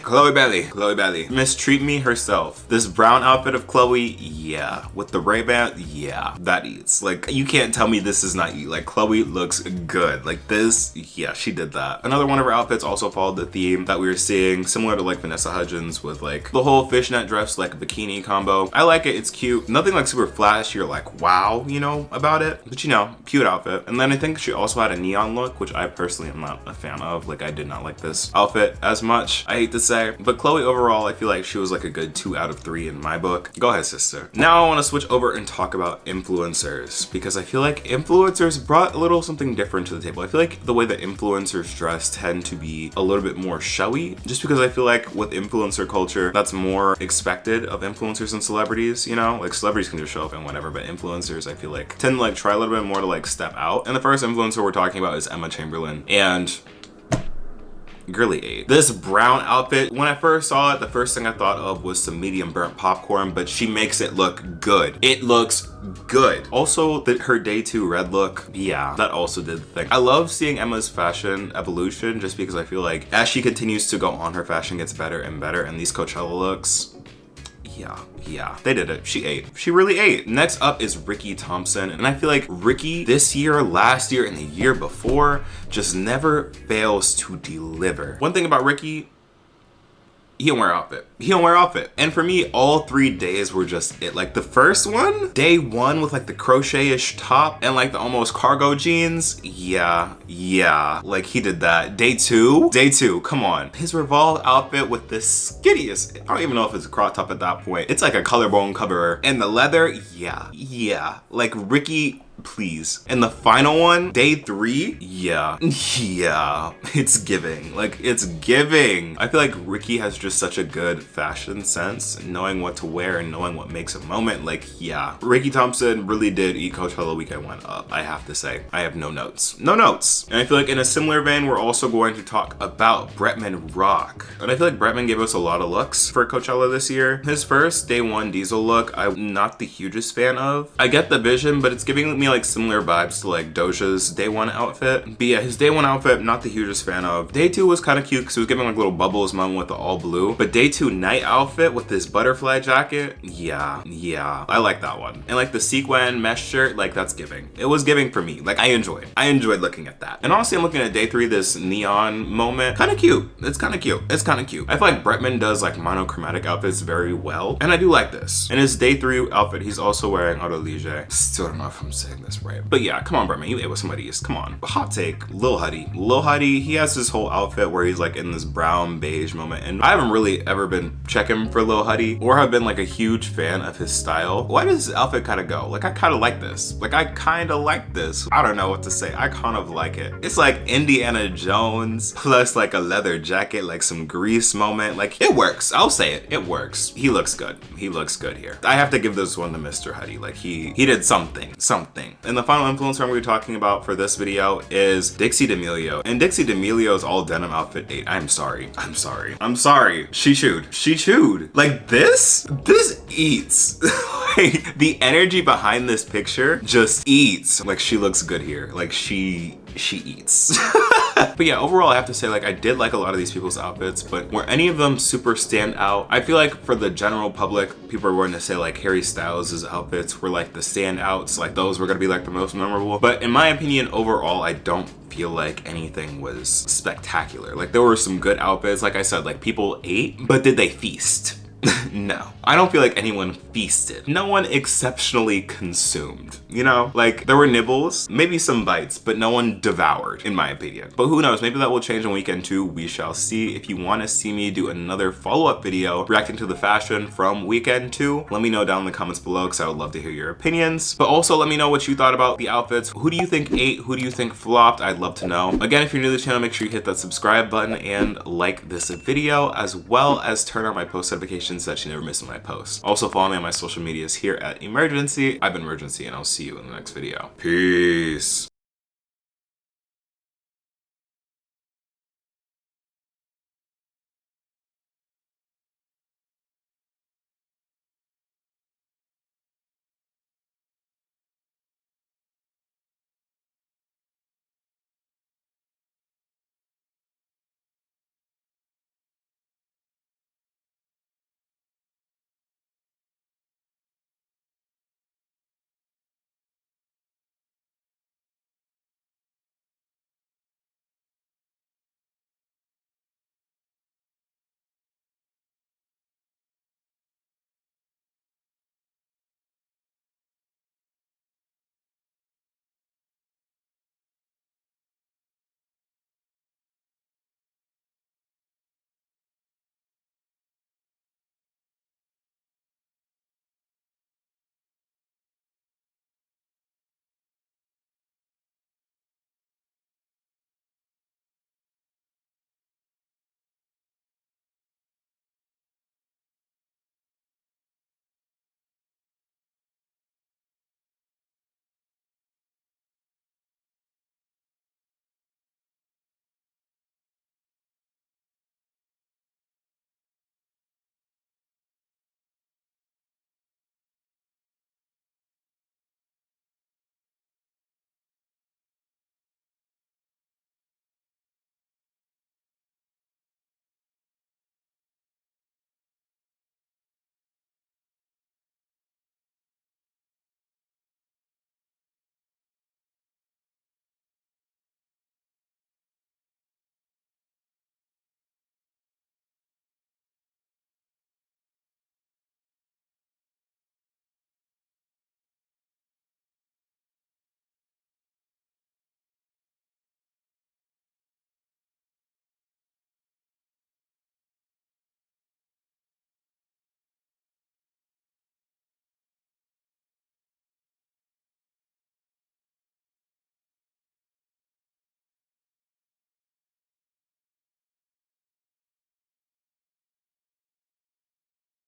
Mistreat Me herself. This brown outfit of Chloe, yeah. With the Ray-Ban, yeah, that eats. Like, you can't tell me this is not eat. Like, Chloe looks good. Like this, yeah, she did that. Another one of her outfits also followed the theme that we were seeing, similar to like Vanessa Hudgens with like the whole fishnet dress, like bikini combo. I like it, it's cute. Nothing like super flashy or like wow, you know, about it, but you know, cute outfit. And then I think she also had a neon look, which I personally am not a fan of. Like I did not like this outfit as much, I hate to say. But Chloe overall, I feel like she was like a good 2 out of 3 in my book. Go ahead, sister. Now I want to switch over and talk about influencers, because I feel like influencers brought a little something different to the table. I feel like the way that influencers dress tend to be a little bit more showy, just because I feel like with influencer culture, that's more expected of influencers and celebrities, you know? Like celebrities can just show up and whatever, but influencers, I feel like, tend to like try a little bit more to like step out. And the first influencer we're talking about is Emma Chamberlain, and girly ate. This brown outfit, when I first saw it, the first thing I thought of was some medium burnt popcorn, but she makes it look good. It looks good. Also, her day 2 red look, yeah, that also did the thing. I love seeing Emma's fashion evolution just because I feel like as she continues to go on, her fashion gets better and better, and these Coachella looks, yeah, they did it. She ate. She really ate. Next up is Ricky Thompson, and I feel like Ricky this year, last year, and the year before just never fails to deliver. One thing about Ricky, he don't wear outfit. He don't wear outfit. And for me, all 3 days were just it. Like the first one, day 1 with like the crochet-ish top and like the almost cargo jeans. Yeah. Like he did that. Day 2, come on. His Revolve outfit with the skittiest, I don't even know if it's a crop top at that point. It's like a collarbone cover. And the leather, yeah. Like Ricky, please. And the final one, day 3, yeah, it's giving. Like, it's giving. I feel like Ricky has just such a good fashion sense, knowing what to wear and knowing what makes a moment. Like, yeah, Ricky Thompson really did eat Coachella weekend one up, I have to say. I have no notes. And I feel like in a similar vein, we're also going to talk about Bretman Rock. And I feel like Bretman gave us a lot of looks for Coachella this year. His first day 1 Diesel look, I'm not the hugest fan of. I get the vision, but it's giving me like similar vibes to like Doja's day 1 outfit. But yeah, his day 1 outfit, not the hugest fan of. Day 2 was kind of cute because it was giving like little bubbles moment with the all blue. But day 2 night outfit with this butterfly jacket, yeah, I like that one. And like the sequin mesh shirt, like that's giving. It was giving for me. Like I enjoyed looking at that. And honestly, I'm looking at day 3, this neon moment, kind of cute. It's kind of cute. I feel like Bretman does like monochromatic outfits very well, and I do like this. In his day 3 outfit, he's also wearing Auto Lige. Still don't know if I'm saying this right, but yeah, come on, Bretman, you ate with somebody's. Come on. Hot take, Lil Huddy, he has this whole outfit where he's like in this brown beige moment, and I haven't really ever been checking for Lil Huddy or have been like a huge fan of his style. Why does his outfit kind of go? Like I kind of like this. I don't know what to say. I kind of like it. It's like Indiana Jones plus like a leather jacket, like some grease moment. Like it works. I'll say it. It works. He looks good. Here. I have to give this one to Mr. Huddy. Like he did something. And the final influencer I'm going to be talking about for this video is Dixie D'Amelio. And Dixie D'Amelio's all denim outfit 8. I'm sorry. She chewed. Like this eats. Like the energy behind this picture just eats. Like she looks good here. Like she eats. But yeah, overall I have to say like I did like a lot of these people's outfits, but were any of them super stand out? I feel like for the general public, people are going to say like Harry Styles' outfits were like the standouts, like those were gonna be like the most memorable. But in my opinion, overall, I don't feel like anything was spectacular. Like there were some good outfits, like I said, like people ate, but did they feast? No, I don't feel like anyone feasted. No one exceptionally consumed, you know? Like there were nibbles, maybe some bites, but no one devoured, in my opinion. But who knows, maybe that will change on weekend 2. We shall see. If you want to see me do another follow-up video reacting to the fashion from weekend 2, let me know down in the comments below because I would love to hear your opinions. But also let me know what you thought about the outfits. Who do you think ate? Who do you think flopped? I'd love to know. Again, if you're new to the channel, make sure you hit that subscribe button and like this video, as well as turn on my post notifications so that you never miss my posts. Also follow me on my social medias here at Emergency. I've been Emergency, and I'll see you in the next video. Peace.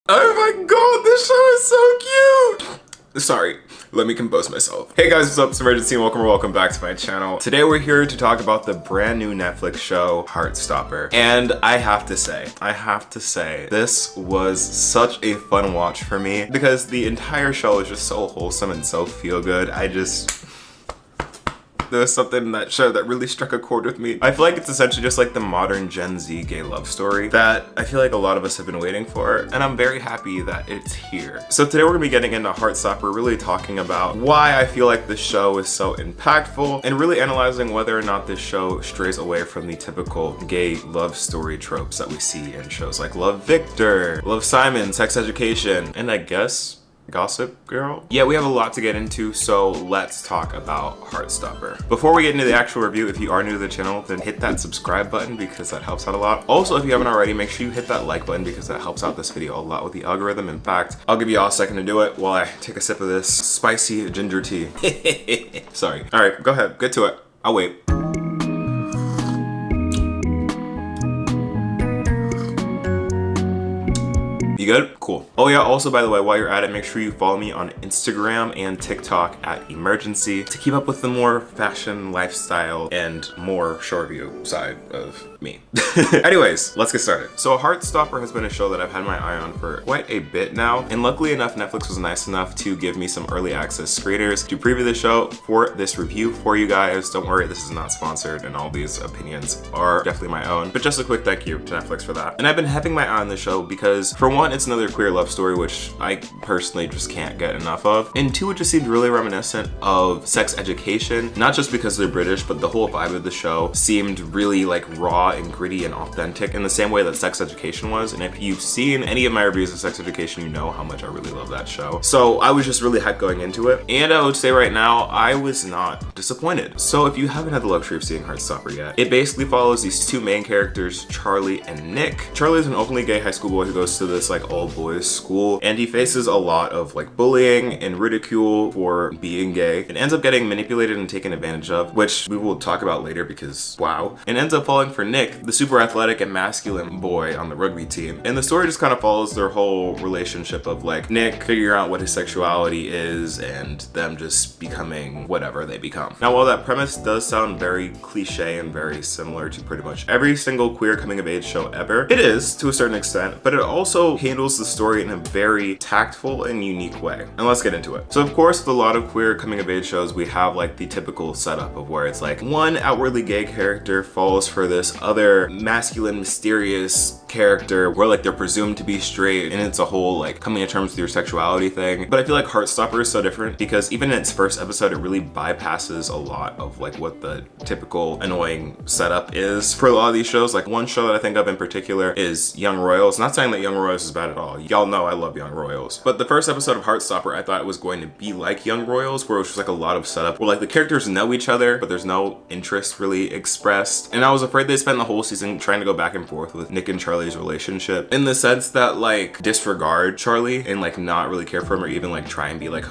Oh my god, this show is so cute! Sorry, let me compose myself. Hey guys, what's up? It's Emergency and welcome back to my channel. Today we're here to talk about the brand new Netflix show, Heartstopper. And I have to say, this was such a fun watch for me because the entire show is just so wholesome and so feel good. There was something in that show that really struck a chord with me. I feel like it's essentially just like the modern Gen Z gay love story that I feel like a lot of us have been waiting for, and I'm very happy that it's here. So today we're gonna be getting into Heartstopper, really talking about why I feel like this show is so impactful, and really analyzing whether or not this show strays away from the typical gay love story tropes that we see in shows like Love Victor, Love Simon, Sex Education, and I guess Gossip Girl? Yeah, we have a lot to get into, so let's talk about Heartstopper. Before we get into the actual review, if you are new to the channel, then hit that subscribe button because that helps out a lot. Also, if you haven't already, make sure you hit that like button because that helps out this video a lot with the algorithm. In fact, I'll give you all a second to do it while I take a sip of this spicy ginger tea. Sorry. All right, go ahead, get to it. I'll wait. You good? Cool. Oh yeah, also by the way, while you're at it, make sure you follow me on Instagram and TikTok at imuRgency to keep up with the more fashion, lifestyle, and more show review side of me. Anyways, let's get started. So Heartstopper has been a show that I've had my eye on for quite a bit now, and luckily enough, Netflix was nice enough to give me some early access creators to preview the show for this review for you guys. Don't worry, this is not sponsored, and all these opinions are definitely my own, but just a quick thank you to Netflix for that. And I've been having my eye on the show because, for one, it's another queer love story, which I personally just can't get enough of. And two, it just seemed really reminiscent of Sex Education, not just because they're British, but the whole vibe of the show seemed really like raw and gritty and authentic in the same way that Sex Education was. And if you've seen any of my reviews of Sex Education, you know how much I really love that show. So I was just really hyped going into it. And I would say right now, I was not disappointed. So if you haven't had the luxury of seeing Heartstopper yet, it basically follows these two main characters, Charlie and Nick. Charlie is an openly gay high school boy who goes to this like all boys school, and he faces a lot of like bullying and ridicule for being gay, and ends up getting manipulated and taken advantage of, which we will talk about later because wow, and ends up falling for Nick, the super athletic and masculine boy on the rugby team. And the story just kind of follows their whole relationship of like Nick figuring out what his sexuality is and them just becoming whatever they become. Now, while that premise does sound very cliche and very similar to pretty much every single queer coming of age show ever, it is to a certain extent, but it also handles the story in a very tactful and unique way. And let's get into it. So of course, with a lot of queer coming of age shows, we have like the typical setup of where it's like one outwardly gay character falls for this other masculine, mysterious character where like they're presumed to be straight, and it's a whole like coming to terms with your sexuality thing. But I feel like Heartstopper is so different because even in its first episode, it really bypasses a lot of like what the typical annoying setup is for a lot of these shows. Like one show that I think of in particular is Young Royals. Not saying that Young Royals is bad at all. Y'all know I love Young Royals. But the first episode of Heartstopper, I thought it was going to be like Young Royals, where it was just like a lot of setup where like the characters know each other, but there's no interest really expressed. And I was afraid they spent the whole season trying to go back and forth with Nick and Charlie's relationship in the sense that like disregard Charlie and like not really care for him or even like try and be like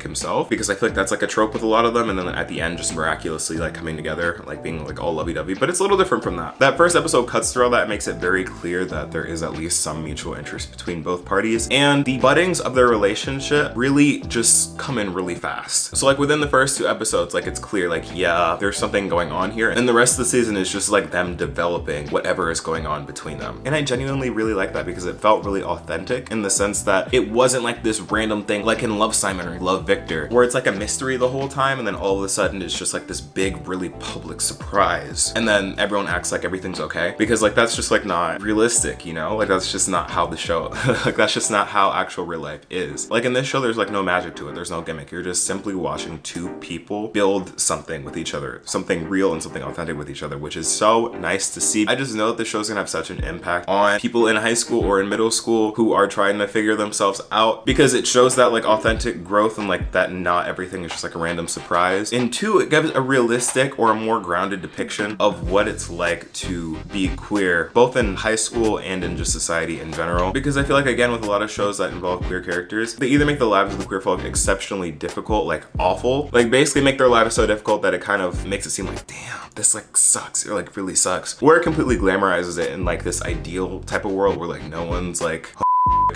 himself, because I feel like that's like a trope with a lot of them, and then at the end just miraculously like coming together, like being like all lovey-dovey. But it's a little different from that. That first episode cuts through all that, makes it very clear that there is at least some mutual interest between both parties, and the buddings of their relationship really just come in really fast. So like within the first two episodes, like it's clear like yeah, there's something going on here, and the rest of the season is just like them developing whatever is going on between them. And I genuinely really like that because it felt really authentic in the sense that it wasn't like this random thing like in Love Simon or Love Victor, where it's like a mystery the whole time, and then all of a sudden it's just like this big, really public surprise, and then everyone acts like everything's okay, because like that's just like not realistic, you know? Like that's just not how the show, like that's just not how actual real life is. Like in this show, there's like no magic to it, there's no gimmick. You're just simply watching two people build something with each other, something real and something authentic with each other, which is so nice to see. I just know that this show's gonna have such an impact on people in high school or in middle school who are trying to figure themselves out, because it shows that like authentic growth and like that not everything is just like a random surprise. And two, it gives a realistic or a more grounded depiction of what it's like to be queer, both in high school and in just society in general. Because I feel like, again, with a lot of shows that involve queer characters, they either make the lives of the queer folk exceptionally difficult, like awful, like basically make their lives so difficult that it kind of makes it seem like, damn, this like sucks, or like really sucks. Or it completely glamorizes it in like this ideal type of world where like no one's like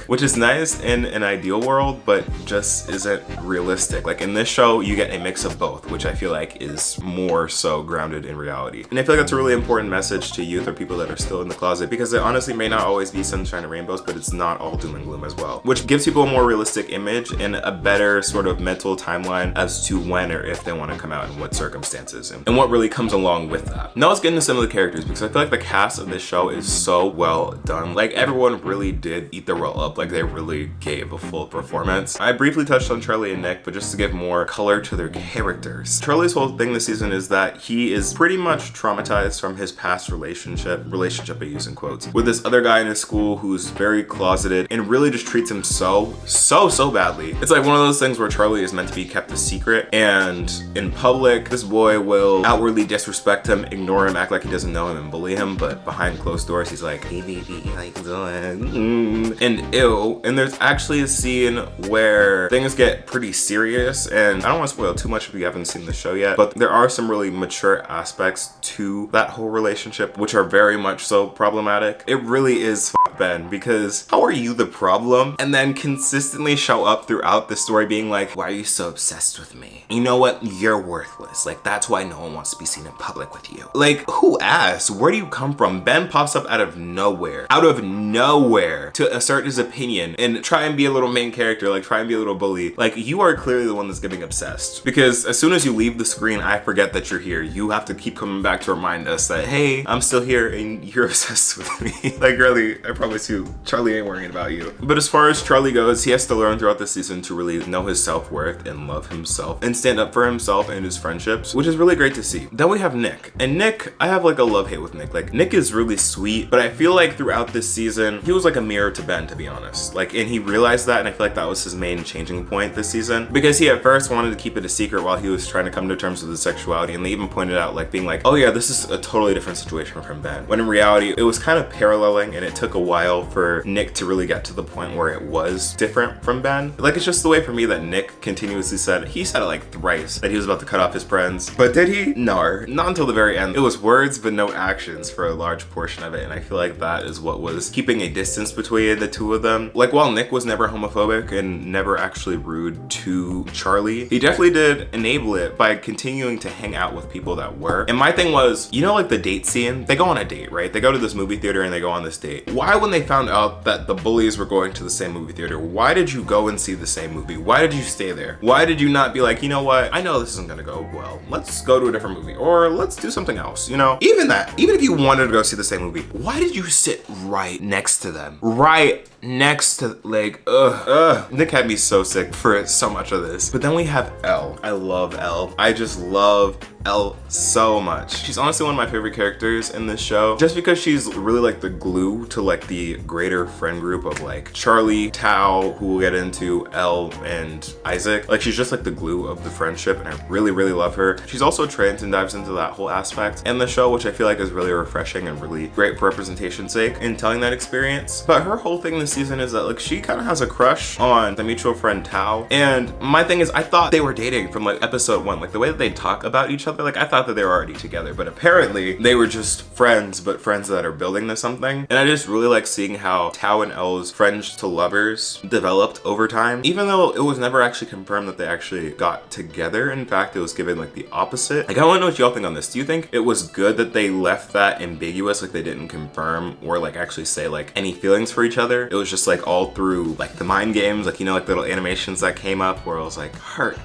which is nice in an ideal world, but just isn't realistic. Like in this show, you get a mix of both, which I feel like is more so grounded in reality. And I feel like that's a really important message to youth or people that are still in the closet, because it honestly may not always be sunshine and rainbows, but it's not all doom and gloom as well, which gives people a more realistic image and a better sort of mental timeline as to when or if they want to come out and what circumstances and what really comes along with that. Now let's get into some of the characters, because I feel like the cast of this show is so well done. Like everyone really did eat their role up. Like they really gave a full performance. I briefly touched on Charlie and Nick, but just to give more color to their characters. Charlie's whole thing this season is that he is pretty much traumatized from his past relationship I use in quotes, with this other guy in his school who's very closeted and really just treats him so badly. It's like one of those things where Charlie is meant to be kept a secret, and in public, this boy will outwardly disrespect him, ignore him, act like he doesn't know him, and bully him, but behind closed doors, he's like, hey baby, how you doing? And ew. And there's actually a scene where things get pretty serious, and I don't want to spoil too much if you haven't seen the show yet, but there are some really mature aspects to that whole relationship, which are very much so problematic. It really is Ben, because how are you the problem? And then consistently show up throughout the story being like, why are you so obsessed with me? You know what? You're worthless. Like, that's why no one wants to be seen in public with you. Like, who asked? Where do you come from? Ben pops up out of nowhere to assert his opinion and try and be a little main character, like try and be a little bully. Like, you are clearly the one that's getting obsessed, because as soon as you leave the screen, I forget that you're here. You have to keep coming back to remind us that, hey, I'm still here and you're obsessed with me. Like, really, I promise you, Charlie ain't worrying about you. But as far as Charlie goes, he has to learn throughout the season to really know his self-worth and love himself and stand up for himself and his friendships, which is really great to see. Then we have Nick. And Nick, I have like a love-hate with Nick. Like, Nick is really sweet, but I feel like throughout this season, he was like a mirror to Ben, to be honest. Like, and he realized that, and I feel like that was his main changing point this season, because he at first wanted to keep it a secret while he was trying to come to terms with his sexuality, and they even pointed out, like, being like, oh yeah, this is a totally different situation from Ben, when in reality it was kind of paralleling, and it took a while for Nick to really get to the point where it was different from Ben. Like, it's just the way for me that Nick continuously said, he said it like thrice, that he was about to cut off his friends, but did he? No, not until the very end. It was words but no actions for a large portion of it, and I feel like that is what was keeping a distance between the two of them. Like, while Nick was never homophobic and never actually rude to Charlie, he definitely did enable it by continuing to hang out with people that were. And my thing was, you know, like the date scene, they go on a date, right? They go to this movie theater and they go on this date. Why, when they found out that the bullies were going to the same movie theater, why did you go and see the same movie? Why did you stay there? Why did you not be like, you know what, I know this isn't gonna go well, let's go to a different movie, or let's do something else, you know? Even that, even if you wanted to go see the same movie, why did you sit right next to them? Right next to, like, Nick had me so sick for so much of this. But then we have Elle. I love Elle. I just love Elle so much. She's honestly one of my favorite characters in this show, just because she's really like the glue to like the greater friend group of like Charlie, Tao, who we'll get into, Elle, and Isaac. Like, she's just like the glue of the friendship, and I really love her. She's also trans and dives into that whole aspect in the show, which I feel like is really refreshing and really great for representation's sake in telling that experience. But her whole thing this season is that like she kind of has a crush on the mutual friend Tao, and my thing is, I thought they were dating from like episode 1. Like, the way that they talk about each other, like, I thought that they were already together, but apparently they were just friends, but friends that are building to something. And I just really like seeing how Tao and Elle's friends to lovers developed over time, even though it was never actually confirmed that they actually got together. In fact, it was given like the opposite. Like, I want to know what y'all think on this. Do you think it was good that they left that ambiguous, like they didn't confirm or like actually say like any feelings for each other? It was just like all through like the mind games, like, you know, like little animations that came up where it was like heart,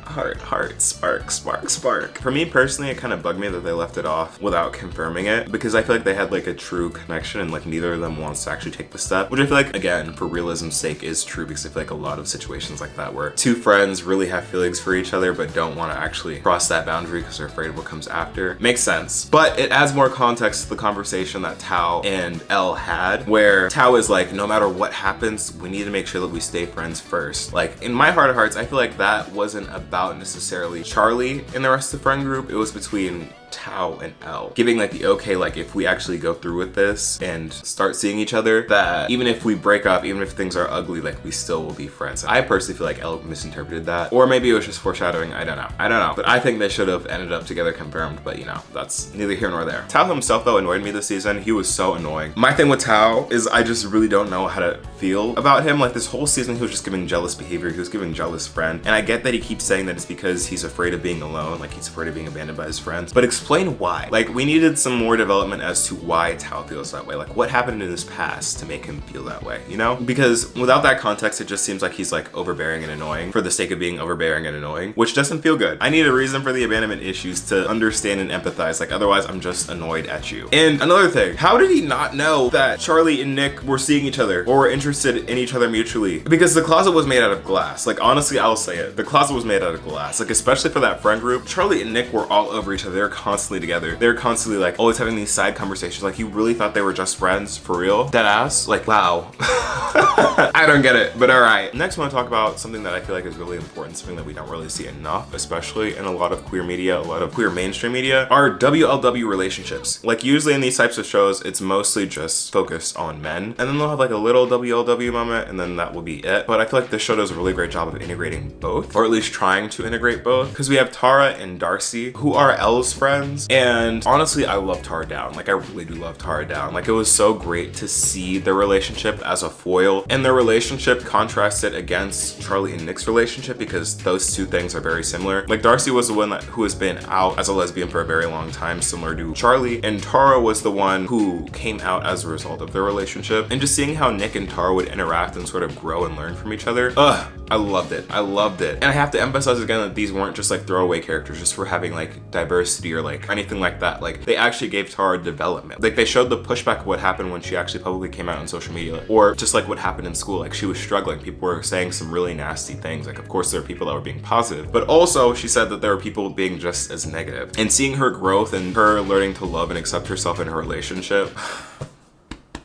spark, spark, spark. For me personally, it kind of bugged me that they left it off without confirming it, because I feel like they had like a true connection, and like neither of them wants to actually take the step, which I feel like, again, for realism's sake, is true, because I feel like a lot of situations like that where two friends really have feelings for each other but don't want to actually cross that boundary because they're afraid of what comes after makes sense. But it adds more context to the conversation that Tao and Elle had, where Tao is like, no matter what happens, we need to make sure that we stay friends first. Like, in my heart of hearts, I feel like that wasn't about necessarily Charlie and the rest of the friend group. It was between Tao and Elle giving like the okay, like if we actually go through with this and start seeing each other, that even if we break up, even if things are ugly, like we still will be friends. I personally feel like Elle misinterpreted that, or maybe it was just foreshadowing. I don't know, but I think they should have ended up together, confirmed, but you know, that's neither here nor there. Tao himself though annoyed me this season. He was so annoying. My thing with Tao is I just really don't know how to feel about him. Like this whole season he was just giving jealous behavior, he was giving jealous friend, and I get that he keeps saying that it's because he's afraid of being alone, like he's afraid of being abandoned by his friends, but explain why. Like we needed some more development as to why Tao feels that way. Like what happened in his past to make him feel that way, you know? Because without that context, it just seems like he's like overbearing and annoying for the sake of being overbearing and annoying, which doesn't feel good. I need a reason for the abandonment issues to understand and empathize, like otherwise I'm just annoyed at you. And another thing, how did he not know that Charlie and Nick were seeing each other or were interested in each other mutually? Because the closet was made out of glass. Like honestly, I'll say it, the closet was made out of glass. Like especially for that friend group, Charlie and Nick were all over each other. They're constantly together. They're constantly like always having these side conversations. Like you really thought they were just friends for real? Dead ass? Like wow. I don't get it, but all right. Next I want to talk about something that I feel like is really important, something that we don't really see enough, especially in a lot of queer media, a lot of queer mainstream media, are WLW relationships. Like usually in these types of shows, it's mostly just focused on men, and then they'll have like a little WLW moment, and then that will be it. But I feel like this show does a really great job of integrating both, or at least trying to integrate both, because we have Tara and Darcy, who are Elle's friends, and honestly, I love Tara down. Like I really do love Tara down. Like it was so great to see their relationship as a foil, and their relationship contrasted against Charlie and Nick's relationship, because those two things are very similar. Like Darcy was the one who has been out as a lesbian for a very long time, similar to Charlie, and Tara was the one who came out as a result of their relationship. And just seeing how Nick and Tara would interact and sort of grow and learn from each other, I loved it. I loved it. And I have to emphasize again that these weren't just like throwaway characters just for having like diversity or like anything like that. Like they actually gave Tara development. Like they showed the pushback of what happened when she actually publicly came out on social media, or just like what happened in school. Like she was struggling. People were saying some really nasty things. Like of course there were people that were being positive, but also she said that there were people being just as negative. And seeing her growth and her learning to love and accept herself in her relationship,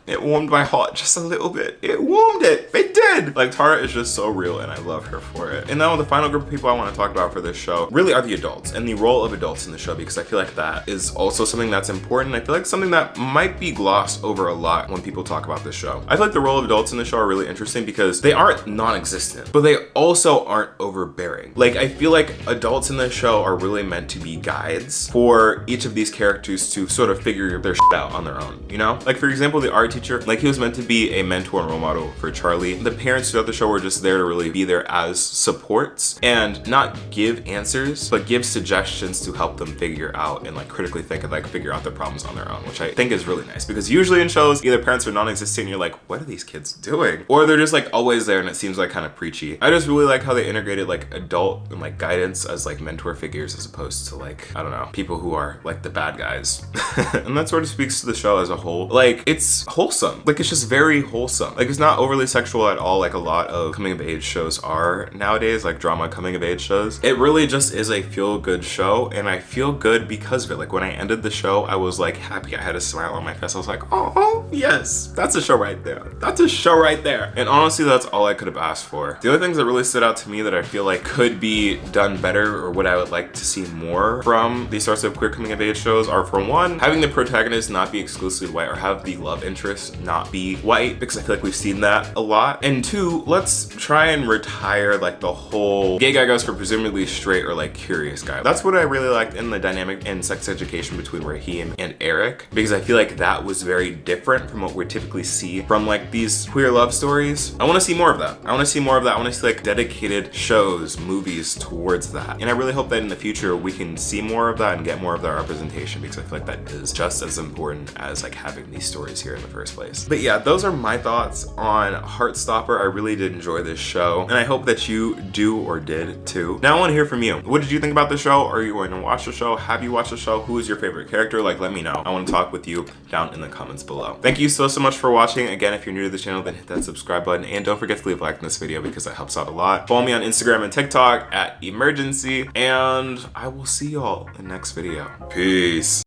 it warmed my heart just a little bit. It warmed it. It did. Like Tara is just so real and I love her for it. And now the final group of people I want to talk about for this show really are the adults and the role of adults in the show, because I feel like that is also something that's important. I feel like something that might be glossed over a lot when people talk about this show. I feel like the role of adults in the show are really interesting because they aren't non-existent, but they also aren't overbearing. Like I feel like adults in the show are really meant to be guides for each of these characters to sort of figure their shit out on their own, you know? Like for example, the art teacher, like he was meant to be a mentor and role model for Charlie. The parents throughout the show were just there to really be there as supports and not give answers, but give suggestions to help them figure out and like critically think and like figure out their problems on their own, which I think is really nice, because usually in shows, either parents are non-existent and you're like, what are these kids doing? Or they're just like always there and it seems like kind of preachy. I just really like how they integrated like adult and like guidance as like mentor figures as opposed to like, I don't know, people who are like the bad guys. And that sort of speaks to the show as a whole. Like it's wholesome. Like it's just very wholesome. Like it's not overly sexual at all like a lot of coming of age shows are nowadays, like drama coming of age shows. It really just is a feel good show, and I feel good because of it. Like when I ended the show, I was like happy. I had a smile on my face. I was like, oh yes, that's a show right there. That's a show right there. And honestly, that's all I could have asked for. The other things that really stood out to me that I feel like could be done better, or what I would like to see more from these sorts of queer coming of age shows, are for one, having the protagonist not be exclusively white, or have the love interest not be white, because I feel like we've seen that a lot. And two, let's try and retire like the whole gay guy goes for presumably straight or like curious guy. That's what I really liked in the dynamic in sex education between Raheem and Eric, because I feel like that was very different from what we typically see from like these queer love stories. I want to see more of that. I want to see more of that. I want to see like dedicated shows, movies towards that. And I really hope that in the future we can see more of that and get more of that representation, because I feel like that is just as important as like having these stories here in the first place. But yeah, those are my thoughts on Heartstopper. I really did enjoy this show, and I hope that you do or did too. Now I want to hear from you. What did you think about the show? Are you going to watch the show? Have you watched the show? Who is your favorite character? Like, let me know. I want to talk with you down in the comments below. Thank you so much for watching. Again, if you're new to the channel, then hit that subscribe button, and don't forget to leave a like in this video because that helps out a lot. Follow me on Instagram and TikTok at imergency, and I will see y'all in the next video. Peace.